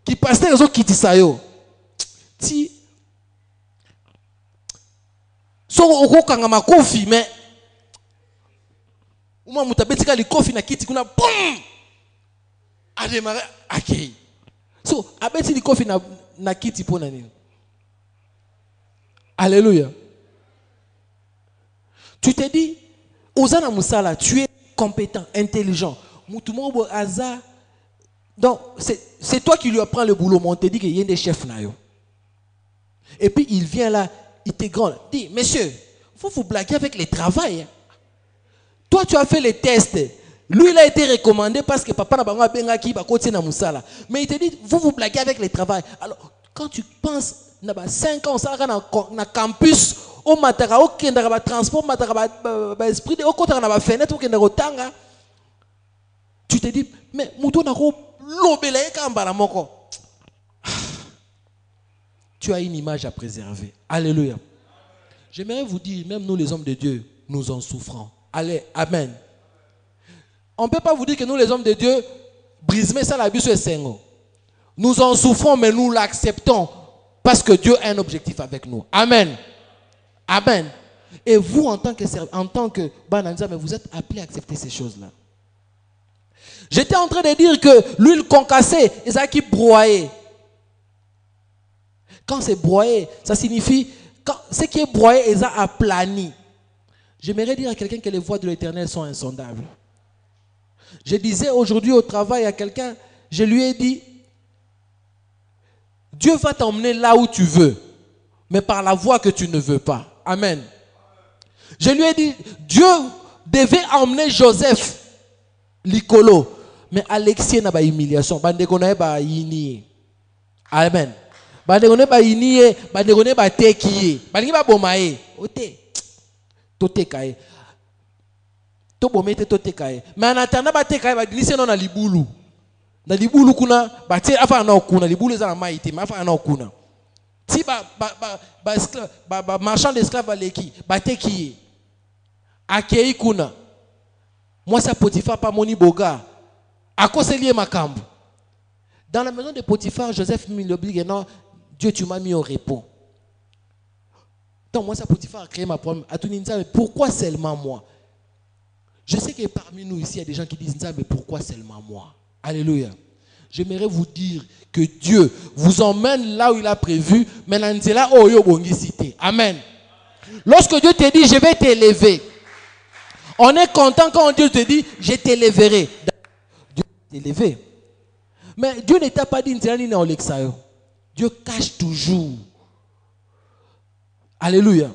ki pasteur ezo kitisa yo ti so okokanga makofi mais uma mutabetika likofi na kiti kuna boum ademara akei so abeti likofi na kiti pona nini. Alléluia. Tu te dis, Ozana Moussala, tu es compétent, intelligent. Moutumo Aza. Donc, c'est toi qui lui apprends le boulot. Mais on te dit qu'il y a des chefs. Et puis, il vient là, il te gronde. Dit, monsieur, vous blaguez avec les travails. Toi, tu as fait les tests. Lui, il a été recommandé parce que papa n'a pas benga qui va côté na Moussala. Mais il te dit, vous blaguez avec les travails. Alors, quand tu penses, 5 ans, ça na campus, au matara, au kendara ba transport, matara ba esprit, au côté na ba fenêtre, au kendara tanga. Tu te dis, mais mouton na ko lobela kambala moko. Tu as une image à préserver. Alléluia. J'aimerais vous dire, même nous les hommes de Dieu, nous en souffrons. Allez, amen. On ne peut pas vous dire que nous les hommes de Dieu, brisons ça la bise et sengo. Nous en souffrons, mais nous l'acceptons parce que Dieu a un objectif avec nous. Amen. Amen. Et vous, en tant que Bananza, mais vous êtes appelés à accepter ces choses-là. J'étais en train de dire que l'huile concassée, c'est ça qui broyait. Quand c'est broyé, ça signifie, ce qui est broyé, c'est ça aplani. J'aimerais dire à quelqu'un que les voies de l'Éternel sont insondables. Je disais aujourd'hui au travail à quelqu'un, je lui ai dit, Dieu va t'emmener là où tu veux, mais par la voie que tu ne veux pas. Amen. Je lui ai dit, Dieu devait emmener Joseph, l'icolo, mais Alexis n'a pas humiliation. Amen. Bandegone ba inie, bandegone ba tekiye, bandegone ba bomaye. Ote, tote kaye. To bomete tote kaye. Mais en attendant ba te kaye ba glisse non na libulu. Na libulu kuna ba te afa na okuna libulu za na maite, ma afa na okuna. Si ba marchand d'esclaves aleki, ba tekiye. Akei kuna. Moi ça Potiphar pas moni boga. Akoselié makambu. Dans la maison de Potiphar, Joseph me l'oblige, non, Dieu, tu m'as mis au repos. Donc, moi, ça, Potiphar a créé ma problème. Mais pourquoi seulement moi? Je sais que parmi nous ici, il y a des gens qui disent ça, mais pourquoi seulement moi? Alléluia. J'aimerais vous dire que Dieu vous emmène là où il a prévu, mais c'est là où il a cité. Amen. Lorsque Dieu te dit, je vais t'élever, on est content quand Dieu te dit, je t'élèverai. Dieu va t'élever. Mais Dieu ne t'a pas dit Dieu cache toujours. Alléluia.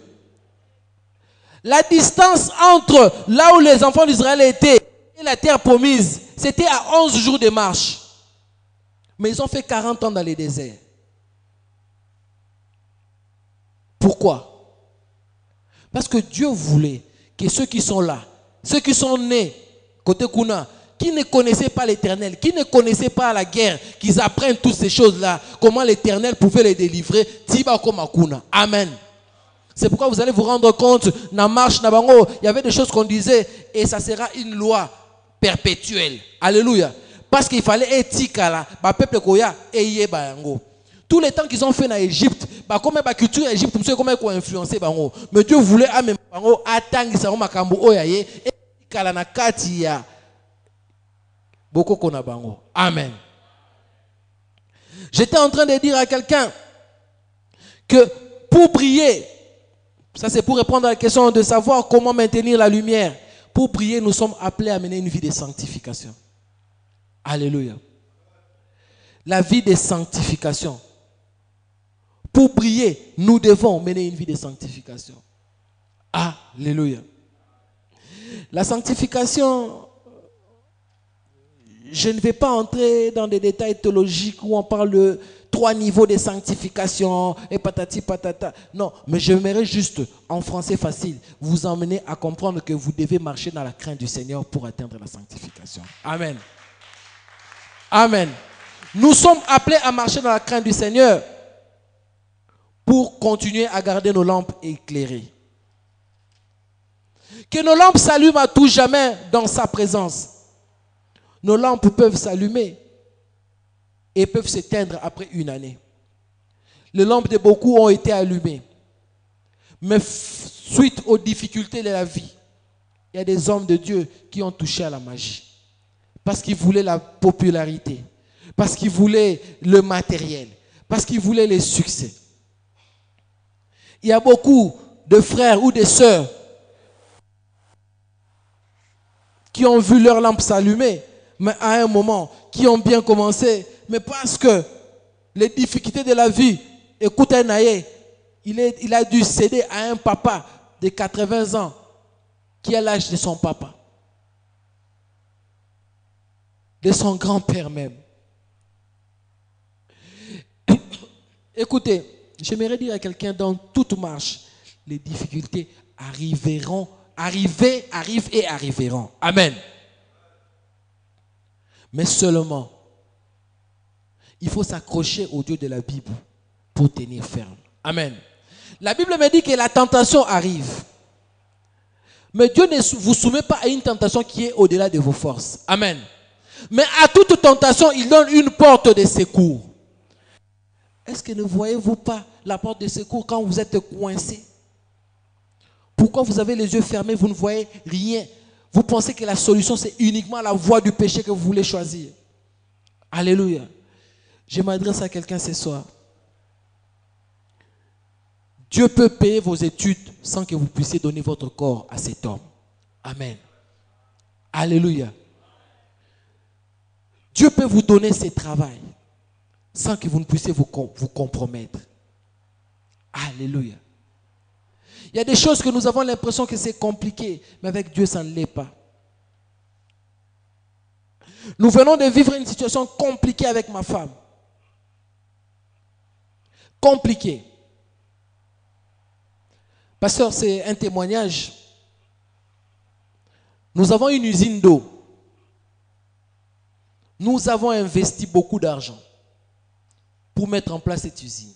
La distance entre là où les enfants d'Israël étaient et la terre promise, c'était à 11 jours de marche. Mais ils ont fait 40 ans dans les déserts. Pourquoi? Parce que Dieu voulait que ceux qui sont là ceux qui sont nés, côté Kuna, qui ne connaissaient pas l'Éternel, qui ne connaissaient pas la guerre, qu'ils apprennent toutes ces choses-là, comment l'Éternel pouvait les délivrer, Tiba comme Kuna. Amen. C'est pourquoi vous allez vous rendre compte, dans la marche, il y avait des choses qu'on disait, et ça sera une loi perpétuelle. Alléluia. Parce qu'il fallait étikala, peuple koya eye bayango. Tous les temps qu'ils ont fait en Égypte, comme la culture égypte, comment ils ont influencé bango. Mais Dieu voulait amener bango attendre ça makambo oyaye et kala na kati ya boko kona bango. Amen. J'étais en train de dire à quelqu'un que pour prier, ça c'est pour répondre à la question de savoir comment maintenir la lumière. Pour prier, nous sommes appelés à mener une vie de sanctification. Alléluia. La vie de sanctification. Pour prier, nous devons mener une vie de sanctification. Alléluia. La sanctification, je ne vais pas entrer dans des détails théologiques où on parle de 3 niveaux de sanctification et patati patata. Non, mais j'aimerais juste, en français facile, vous emmener à comprendre que vous devez marcher dans la crainte du Seigneur pour atteindre la sanctification. Amen. Amen. Nous sommes appelés à marcher dans la crainte du Seigneur pour continuer à garder nos lampes éclairées. Que nos lampes s'allument à tout jamais dans sa présence. Nos lampes peuvent s'allumer et peuvent s'éteindre après une année. Les lampes de beaucoup ont été allumées. Mais suite aux difficultés de la vie, il y a des hommes de Dieu qui ont touché à la magie. Parce qu'ils voulaient la popularité, parce qu'ils voulaient le matériel, parce qu'ils voulaient les succès. Il y a beaucoup de frères ou de sœurs qui ont vu leur lampe s'allumer, mais à un moment, qui ont bien commencé, mais parce que les difficultés de la vie, écoutez Naye, il a dû céder à un papa de 80 ans qui a l'âge de son papa, de son grand-père même. Écoutez, j'aimerais dire à quelqu'un, dans toute marche, les difficultés arrivent et arriveront. Amen. Mais seulement, il faut s'accrocher au Dieu de la Bible pour tenir ferme. Amen. La Bible me dit que la tentation arrive. Mais Dieu ne vous soumet pas à une tentation qui est au-delà de vos forces. Amen. Mais à toute tentation, il donne une porte de secours. Est-ce que ne voyez-vous pas la porte de secours quand vous êtes coincé? Pourquoi vous avez les yeux fermés, vous ne voyez rien? Vous pensez que la solution, c'est uniquement la voie du péché que vous voulez choisir. Alléluia. Je m'adresse à quelqu'un ce soir. Dieu peut payer vos études sans que vous puissiez donner votre corps à cet homme. Amen. Alléluia. Dieu peut vous donner ce travail sans que vous ne puissiez vous compromettre. Alléluia. Il y a des choses que nous avons l'impression que c'est compliqué, mais avec Dieu, ça ne l'est pas. Nous venons de vivre une situation compliquée avec ma femme. Compliquée. Pasteur, c'est un témoignage. Nous avons une usine d'eau. Nous avons investi beaucoup d'argent pour mettre en place cette usine.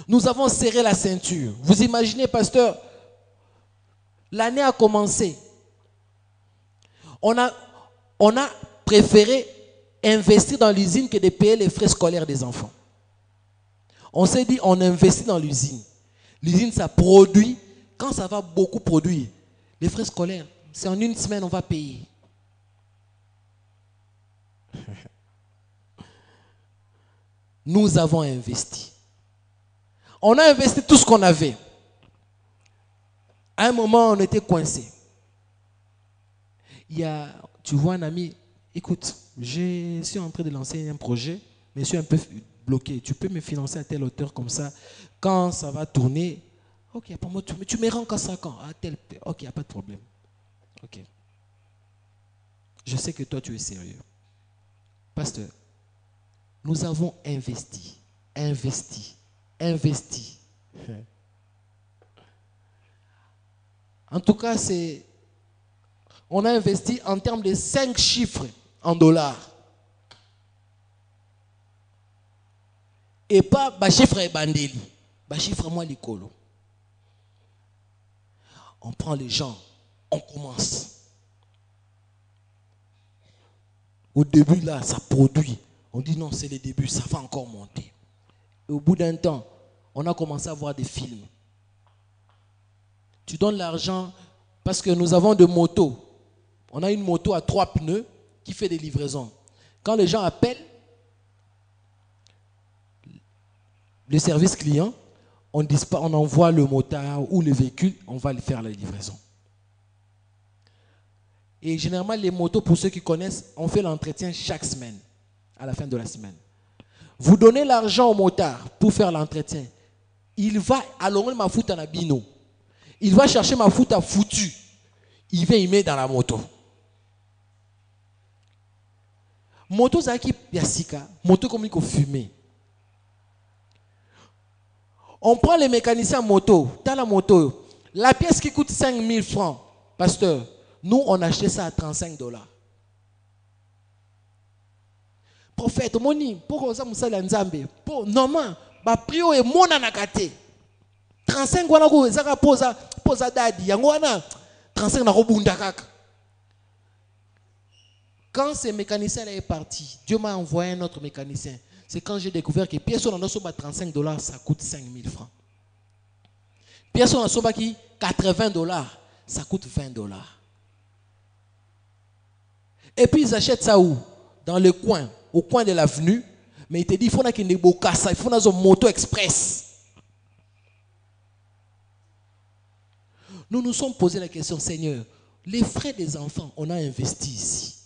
Nous avons serré la ceinture. Vous imaginez, pasteur, l'année a commencé. On a préféré investir dans l'usine que de payer les frais scolaires des enfants. On s'est dit, on investit dans l'usine. L'usine, ça produit. Quand ça va beaucoup produire, les frais scolaires, c'est en une semaine, on va payer. Nous avons investi. On a investi tout ce qu'on avait. À un moment, on était coincé. Tu vois un ami, écoute, je suis en train de lancer un projet, mais je suis un peu bloqué. Tu peux me financer à telle hauteur comme ça. Quand ça va tourner, ok, pour moi, tu me rends quand ça quand à tel, ok, il n'y a pas de problème. Ok. Je sais que toi, tu es sérieux. Pasteur, nous avons investi. En tout cas, on a investi en termes de 5 chiffres en dollars. Et pas chiffre et bandeli. Chiffre moi l'écolo. On prend les gens, on commence. Au début là, ça produit. On dit non, c'est le début, ça va encore monter. Et au bout d'un temps, on a commencé à voir des films. Tu donnes l'argent parce que nous avons des motos. On a une moto à 3 pneus qui fait des livraisons. Quand les gens appellent le service client, on envoie le motard ou le véhicule, on va lui faire la livraison. Et généralement, les motos, pour ceux qui connaissent, on fait l'entretien chaque semaine, à la fin de la semaine. Vous donnez l'argent au motard pour faire l'entretien. Il va allonger ma foute à bino. Il va chercher ma foute à foutu. Il va y mettre dans la moto. Moto, ça qui yasika. Moto comme il faut fumer. On prend les mécaniciens moto. Dans la moto, la pièce qui coûte 5 000 francs, pasteur, nous on achetait ça à 35 $. Prophète, moni, pourquoi ça moussa l'anzambe? Pour normalement, ba prio et mona nakate. 35 wana ko ezaka posa dadi. Yango wana 35 na robunda kaka. Quand ce mécanicien là est parti, Dieu m'a envoyé un autre mécanicien. C'est quand j'ai découvert que pièce on a soba 35 $, ça coûte 5 000 francs. Pièce on a soba qui 80 $, ça coûte 20 $. Et puis ils achètent ça où? Dans le coin, au coin de l'avenue. Mais il te dit, il faut qu'il y ait des ça, il faut une moto express. Nous nous sommes posé la question, Seigneur, les frais des enfants, on a investi ici.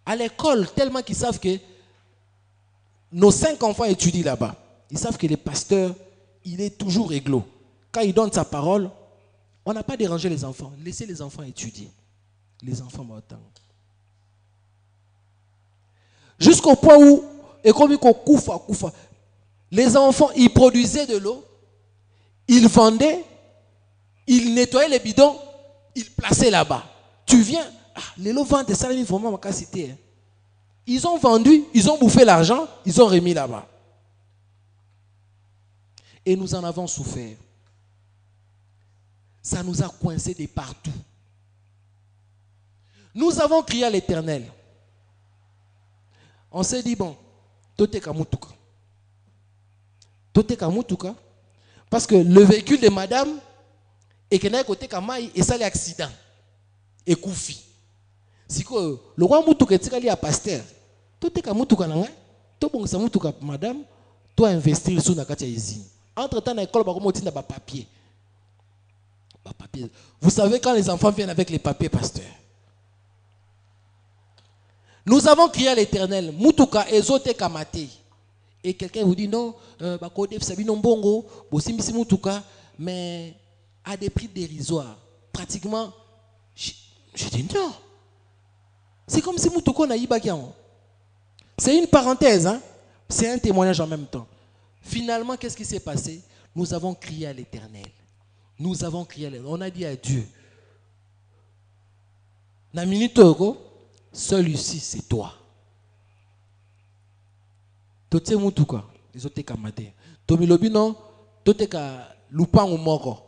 À l'école, tellement qu'ils savent que nos 5 enfants étudient là-bas. Ils savent que le pasteur, il est toujours réglo. Quand il donne sa parole, on n'a pas dérangé les enfants. Laissez les enfants étudier. Les enfants m'attendent. Jusqu'au point où, et comme les enfants, ils produisaient de l'eau, ils vendaient, ils nettoyaient les bidons, ils plaçaient là-bas. Tu viens, les lots vendent, ça, ils vraiment ma cité. Ils ont vendu, ils ont bouffé l'argent, ils ont remis là-bas. Et nous en avons souffert. Ça nous a coincés de partout. Nous avons crié à l'Éternel. On s'est dit, bon, Tote Kamutuka. Tote Kamutuka. Parce que le véhicule de madame, et qu'il y a un côté Kamaï, et ça, l'accident. Et Koufi. Si le roi Mutuka est allé à pasteur, Tote Kamutuka, to bon sa Mutuka, madame, toi investir sur la Katia usine. Entre-temps, dans l'école, on a un papier. Vous savez quand les enfants viennent avec les papiers, pasteur. Nous avons crié à l'Éternel, Mutuka ezote kamate. Et quelqu'un vous dit non, mais à des prix dérisoires. Pratiquement, je dis non. C'est comme si Mutuka n'a pas. C'est une parenthèse, hein? C'est un témoignage en même temps. Finalement, qu'est-ce qui s'est passé? Nous avons crié à l'Éternel. Nous avons crié à l'Éternel. On a dit à Dieu, na minute seul ici, c'est toi. Tote mutuka, les autres kamate. Tomilobi non, tote ka lupango moko.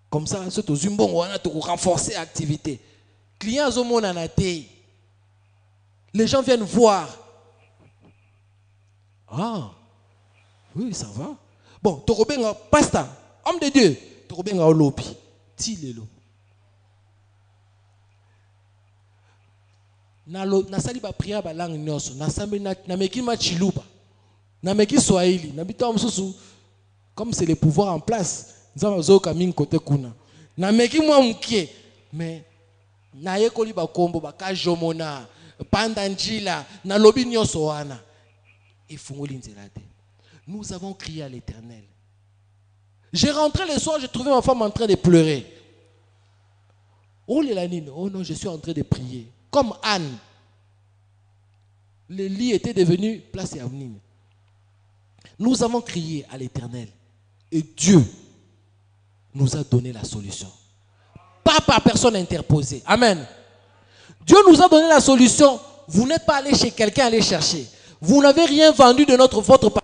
Comme ça, c'est au zumbon on a tout renforcer l'activité. Clients au monde en athée. Les gens viennent voir. Ah, oui, ça va. Bon, Torobenga, pasta, homme de Dieu, Torobenga au lopi, tilelo. Na sali ba prière ba langue nyoso na sambe na meki ma chiluba na meki swahili na bito msusu comme c'est le pouvoir en place nzamba zo kamin côté kuna na meki moi mkie mais na yekoli ba kombo ba ka jomona panda njila na lobi nyoso wana ifungoli nzela te. Nous avons crié à l'Éternel. J'ai rentré le soir, j'ai trouvé ma femme en train de pleurer. Oh l'élanine, oh non, je suis en train de prier. Comme Anne. Le lit était devenu place et avenir. Nous avons crié à l'Éternel. Et Dieu nous a donné la solution. Pas par personne interposée. Amen. Dieu nous a donné la solution. Vous n'êtes pas allé chez quelqu'un aller chercher. Vous n'avez rien vendu de votre part.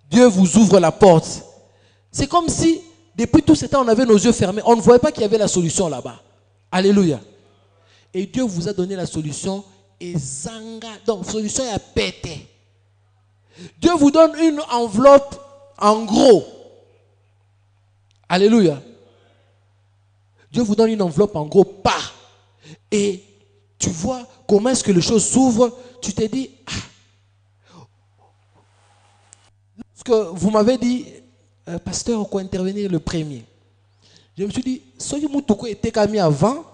Dieu vous ouvre la porte. C'est comme si, depuis tout ce temps, on avait nos yeux fermés. On ne voyait pas qu'il y avait la solution là-bas. Alléluia. Et Dieu vous a donné la solution. Et zanga. Donc, la solution est à péter. Dieu vous donne une enveloppe en gros. Alléluia. Dieu vous donne une enveloppe en gros, pas. Et tu vois comment est-ce que les choses s'ouvrent. Tu te dis, lorsque vous m'avez dit, pasteur, on peut intervenir le premier. Je me suis dit, ce qui était mis avant,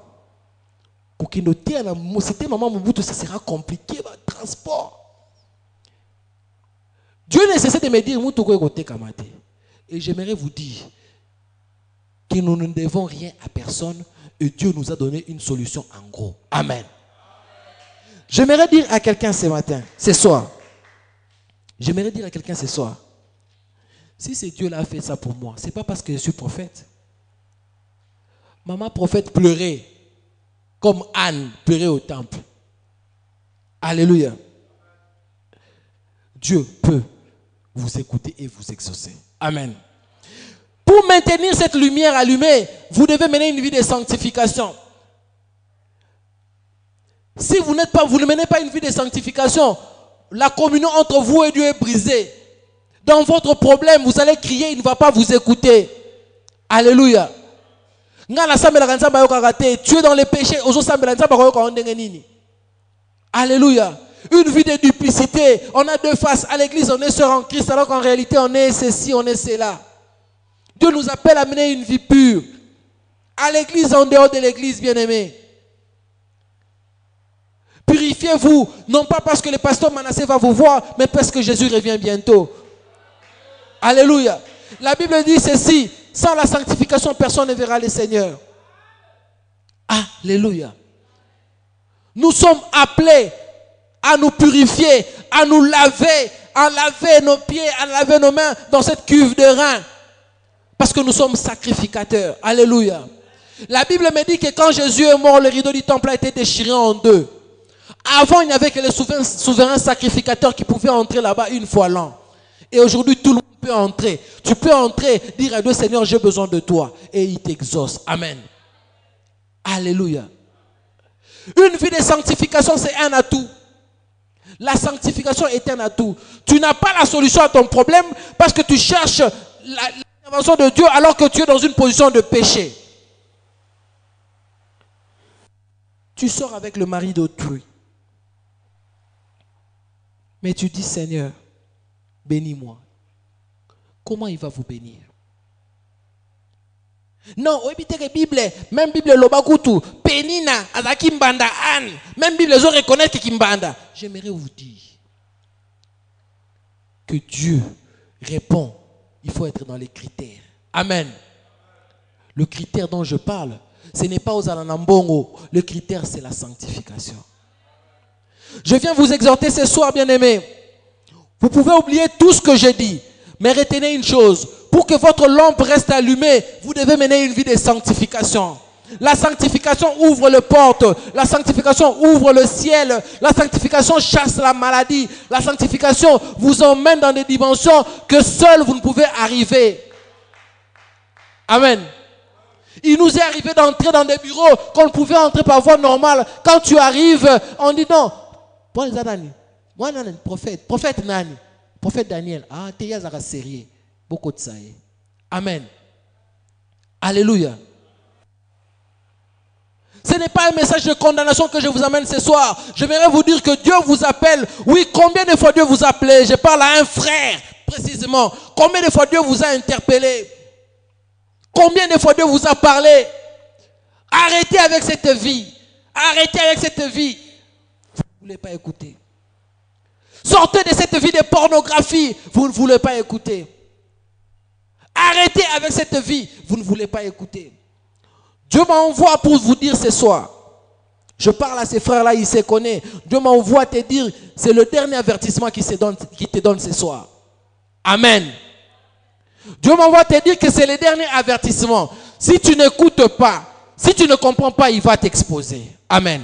c'était maman Mobutu, ça sera compliqué, le transport. Dieu ne cessait de me dire, et j'aimerais vous dire que nous ne devons rien à personne et Dieu nous a donné une solution en gros. Amen. J'aimerais dire à quelqu'un ce matin, ce soir, si c'est Dieu qui a fait ça pour moi, ce n'est pas parce que je suis prophète. Maman prophète pleurait comme Anne pleurait au temple. Alléluia. Dieu peut vous écouter et vous exaucer. Amen. Pour maintenir cette lumière allumée, vous devez mener une vie de sanctification. Si vous ne menez pas une vie de sanctification, la communion entre vous et Dieu est brisée. Dans votre problème, vous allez crier, il ne va pas vous écouter. Alléluia. Tu es dans les péchés. Alléluia. Une vie de duplicité. On a deux faces. À l'église, on est sœur en Christ, alors qu'en réalité, on est ceci, on est cela. Dieu nous appelle à mener une vie pure. À l'église, en dehors de l'église, bien-aimés. Purifiez-vous, non pas parce que le pasteur Manassé va vous voir, mais parce que Jésus revient bientôt. Alléluia. La Bible dit ceci, sans la sanctification, personne ne verra le Seigneur. Alléluia. Nous sommes appelés à nous purifier, à nous laver, à laver nos pieds, à laver nos mains dans cette cuve de rein. Parce que nous sommes sacrificateurs. Alléluia. La Bible me dit que quand Jésus est mort, le rideau du temple a été déchiré en deux. Avant, il n'y avait que les souverains sacrificateurs qui pouvaient entrer là-bas une fois l'an. Et aujourd'hui, tout le monde peut entrer. Tu peux entrer, dire à Dieu, Seigneur, j'ai besoin de toi. Et il t'exauce. Amen. Alléluia. Une vie de sanctification, c'est un atout. La sanctification est un atout. Tu n'as pas la solution à ton problème parce que tu cherches l'intervention de Dieu alors que tu es dans une position de péché. Tu sors avec le mari d'autrui. Mais tu dis, Seigneur, bénis-moi. Comment il va vous bénir? Non, même Bible Lobakutu, Penina, Azaki Mbanda, Anne, même Bible les autres reconnaissent que Kimbanda. J'aimerais vous dire que Dieu répond, il faut être dans les critères. Amen. Le critère dont je parle, ce n'est pas aux Alanambongo, le critère c'est la sanctification. Je viens vous exhorter ce soir, bien-aimés. Vous pouvez oublier tout ce que j'ai dit, mais retenez une chose. Pour que votre lampe reste allumée, vous devez mener une vie de sanctification. La sanctification ouvre les portes. La sanctification ouvre le ciel. La sanctification chasse la maladie. La sanctification vous emmène dans des dimensions que seul vous ne pouvez arriver. Amen. Il nous est arrivé d'entrer dans des bureaux qu'on pouvait entrer par voie normale. Quand tu arrives, on dit non. Prophète Nani. Prophète Daniel. T'es yazara sérieux. Beaucoup de ça. Amen. Alléluia. Ce n'est pas un message de condamnation que je vous amène ce soir. J'aimerais vous dire que Dieu vous appelle. Oui, combien de fois Dieu vous a appelé? Je parle à un frère, précisément. Combien de fois Dieu vous a interpellé? Combien de fois Dieu vous a parlé? Arrêtez avec cette vie. Arrêtez avec cette vie. Vous ne voulez pas écouter. Sortez de cette vie de pornographie. Vous ne voulez pas écouter. Arrêtez avec cette vie. Vous ne voulez pas écouter. Dieu m'envoie pour vous dire ce soir. Je parle à ces frères-là, ils se connaissent. Dieu m'envoie te dire, c'est le dernier avertissement qui te donne ce soir. Amen. Dieu m'envoie te dire que c'est le dernier avertissement. Si tu n'écoutes pas, si tu ne comprends pas, il va t'exposer. Amen.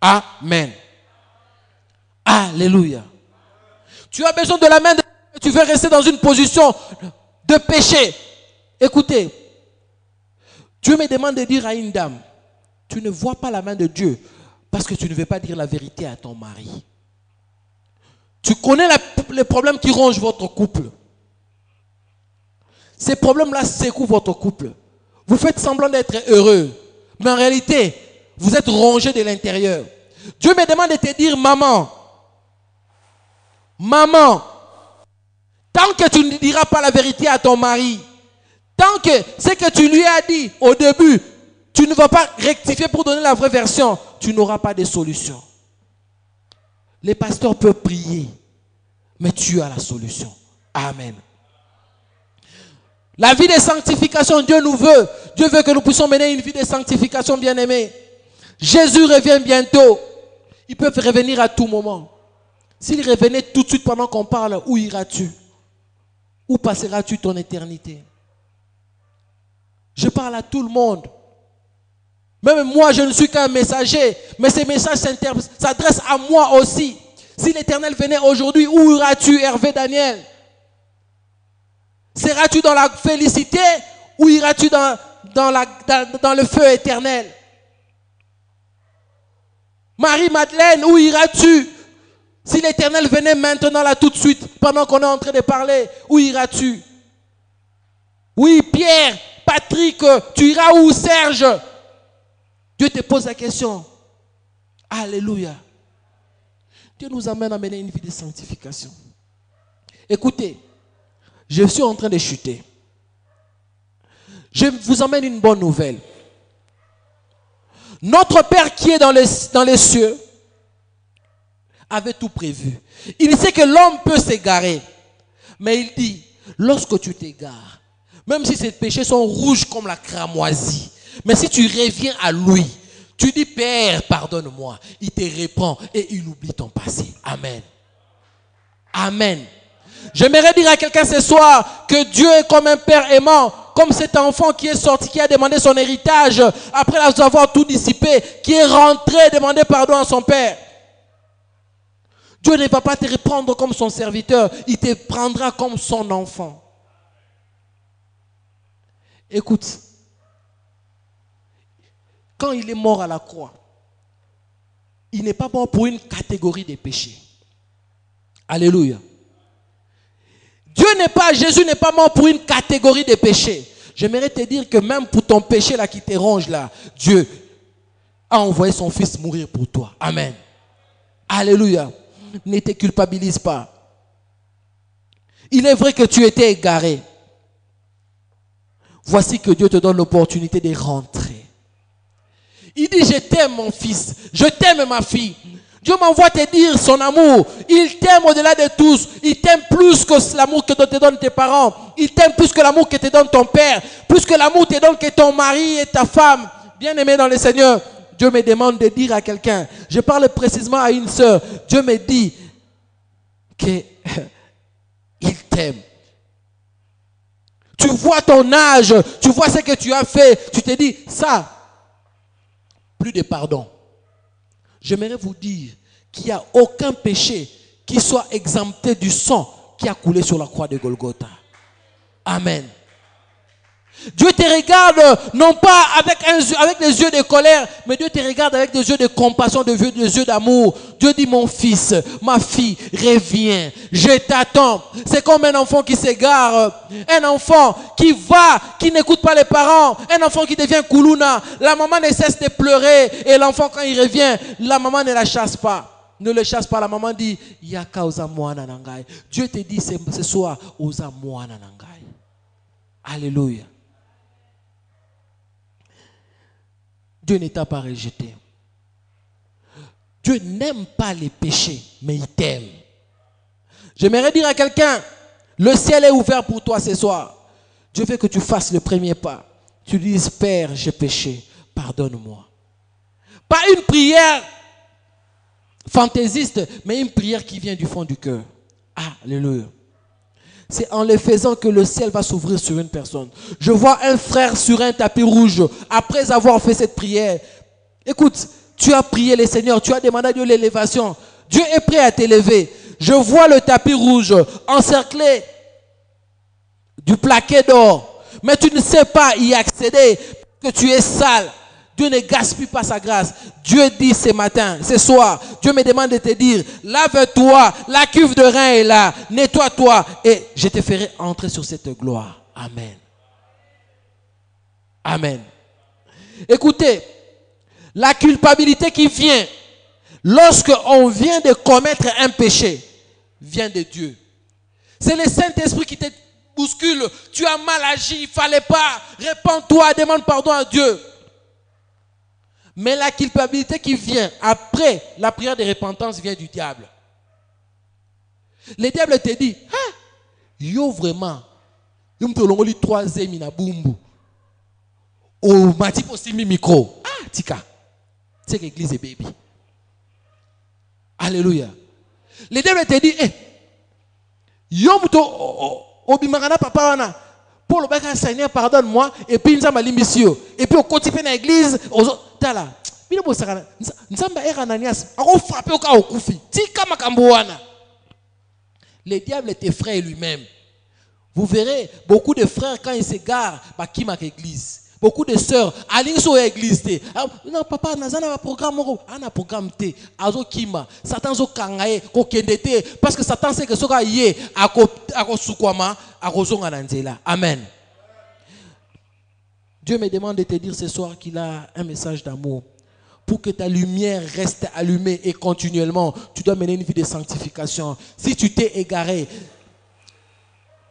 Amen. Alléluia. Tu as besoin de la main de Dieu. Tu veux rester dans une position de péché. Écoutez, Dieu me demande de dire à une dame, tu ne vois pas la main de Dieu parce que tu ne veux pas dire la vérité à ton mari. Tu connais les problèmes qui rongent votre couple. Ces problèmes-là secouent votre couple. Vous faites semblant d'être heureux, mais en réalité, vous êtes rongé de l'intérieur. Dieu me demande de te dire, maman, tant que tu ne diras pas la vérité à ton mari, tant que ce que tu lui as dit au début, tu ne vas pas rectifier pour donner la vraie version, tu n'auras pas de solution. Les pasteurs peuvent prier, mais tu as la solution. Amen. La vie de sanctification, Dieu nous veut. Dieu veut que nous puissions mener une vie de sanctification, bien-aimés. Jésus revient bientôt. Il peut revenir à tout moment. S'il revenait tout de suite pendant qu'on parle, où iras-tu? Où passeras-tu ton éternité? Je parle à tout le monde. Même moi, je ne suis qu'un messager. Mais ces messages s'adressent à moi aussi. Si l'Éternel venait aujourd'hui, où iras-tu, Hervé Daniel? Seras-tu dans la félicité ou iras-tu dans le feu éternel? Marie-Madeleine, où iras-tu? Si l'Éternel venait maintenant là tout de suite, pendant qu'on est en train de parler, où iras-tu? Oui, Pierre, Patrick, tu iras où, Serge? Dieu te pose la question. Alléluia. Dieu nous amène à mener une vie de sanctification. Écoutez, je suis en train de chuter. Je vous emmène une bonne nouvelle. Notre Père qui est dans les cieux avait tout prévu. Il sait que l'homme peut s'égarer. Mais il dit, lorsque tu t'égares, même si ces péchés sont rouges comme la cramoisie, mais si tu reviens à lui, tu dis, Père, pardonne-moi. Il te reprend et il oublie ton passé. Amen. Amen. J'aimerais dire à quelqu'un ce soir que Dieu est comme un père aimant, comme cet enfant qui est sorti, qui a demandé son héritage après avoir tout dissipé, qui est rentré demander pardon à son père. Dieu ne va pas te reprendre comme son serviteur, il te prendra comme son enfant. Écoute, quand il est mort à la croix, il n'est pas mort pour une catégorie de péchés. Alléluia. Jésus n'est pas mort pour une catégorie de péchés. J'aimerais te dire que même pour ton péché là qui te ronge là, Dieu a envoyé son fils mourir pour toi. Amen. Alléluia. Ne te culpabilise pas. Il est vrai que tu étais égaré. Voici que Dieu te donne l'opportunité de rentrer. Il dit, je t'aime mon fils, je t'aime ma fille. Dieu m'envoie te dire son amour. Il t'aime au-delà de tous. Il t'aime plus que l'amour que te donnent tes parents. Il t'aime plus que l'amour que te donne ton père. Plus que l'amour te donne que ton mari et ta femme. Bien-aimé dans le Seigneur, Dieu me demande de dire à quelqu'un. Je parle précisément à une sœur. Dieu me dit qu'il t'aime. Tu vois ton âge. Tu vois ce que tu as fait. Tu te dis, ça, plus de pardon. J'aimerais vous dire qu'il n'y a aucun péché qui soit exempté du sang qui a coulé sur la croix de Golgotha. Amen. Dieu te regarde non pas avec des yeux de colère, mais Dieu te regarde avec des yeux de compassion, des yeux d'amour. Dieu dit, mon fils, ma fille, reviens, je t'attends. C'est comme un enfant qui s'égare, un enfant qui n'écoute pas les parents, un enfant qui devient koulouna. La maman ne cesse de pleurer et l'enfant quand il revient, la maman ne la chasse pas. Ne le chasse pas, la maman dit, Yaka oza mwana nangai. Dieu te dit ce soir, oza mwana nangai. Alléluia. Dieu ne t'a pas rejeté. Dieu n'aime pas les péchés, mais il t'aime. J'aimerais dire à quelqu'un, le ciel est ouvert pour toi ce soir. Dieu veut que tu fasses le premier pas. Tu dises, Père, j'ai péché, pardonne-moi. Pas une prière fantaisiste, mais une prière qui vient du fond du cœur. Alléluia. C'est en les faisant que le ciel va s'ouvrir sur une personne. Je vois un frère sur un tapis rouge après avoir fait cette prière. Écoute, tu as prié le Seigneur, tu as demandé à Dieu l'élévation. Dieu est prêt à t'élever. Je vois le tapis rouge encerclé du plaqué d'or. Mais tu ne sais pas y accéder, que tu es sale. Dieu ne gaspille pas sa grâce. Dieu dit ce matin, ce soir, Dieu me demande de te dire, lave-toi, la cuve de rein est là, nettoie-toi et je te ferai entrer sur cette gloire. Amen. Amen. Écoutez, la culpabilité qui vient lorsque on vient de commettre un péché vient de Dieu. C'est le Saint-Esprit qui te bouscule. Tu as mal agi, il ne fallait pas. Répands-toi, demande pardon à Dieu. Mais la culpabilité qui vient après la prière de repentance vient du diable. Le diable te dit, ah, yo vraiment, yo me longoli 3e ina bumbu. Ou mati posimi micro. Ah, tika. C'est l'église est baby. Alléluia. Le diable te dit, eh, yo muto obimarana papa wana. Pour le bac Seigneur, pardonne-moi. Et puis, nous avons l'émission. Et puis, on continue dans l'église. Tala. Le diable est frère lui-même. Vous verrez, beaucoup de frères, quand ils s'égarent, qui marquent l'église. Beaucoup de sœurs, allez sur l'église. Non, papa, nous avons un programme. Un programme. Azo kima. Satan zo kangaye. Parce que Satan sait que ce qu'il y a, amen. Dieu me demande de te dire ce soir qu'il a un message d'amour. Pour que ta lumière reste allumée et continuellement, tu dois mener une vie de sanctification. Si tu t'es égaré,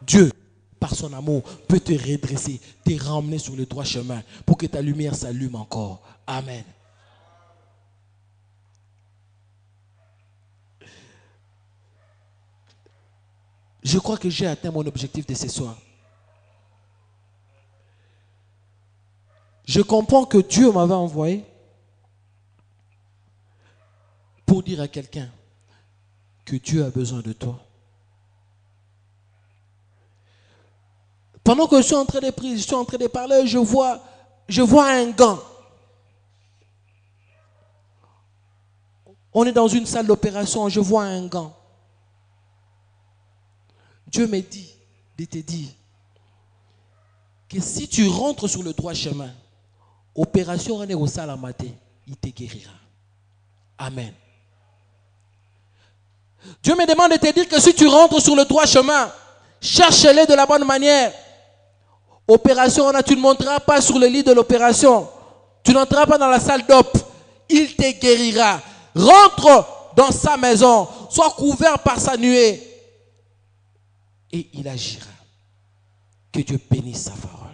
Dieu, par son amour, peut te redresser, te ramener sur le droit chemin pour que ta lumière s'allume encore. Amen. Je crois que j'ai atteint mon objectif de ce soir. Je comprends que Dieu m'avait envoyé pour dire à quelqu'un que Dieu a besoin de toi. Pendant que je suis en train de prier, je suis en train de parler, je vois un gant. On est dans une salle d'opération, je vois un gant. Dieu me dit de te dire que si tu rentres sur le droit chemin, opération René au Salamate, il te guérira. Amen. Dieu me demande de te dire que si tu rentres sur le droit chemin, cherche-les de la bonne manière. Opération, tu ne monteras pas sur le lit de l'opération. Tu n'entreras pas dans la salle d'op. Il te guérira. Rentre dans sa maison. Sois couvert par sa nuée. Et il agira. Que Dieu bénisse sa parole.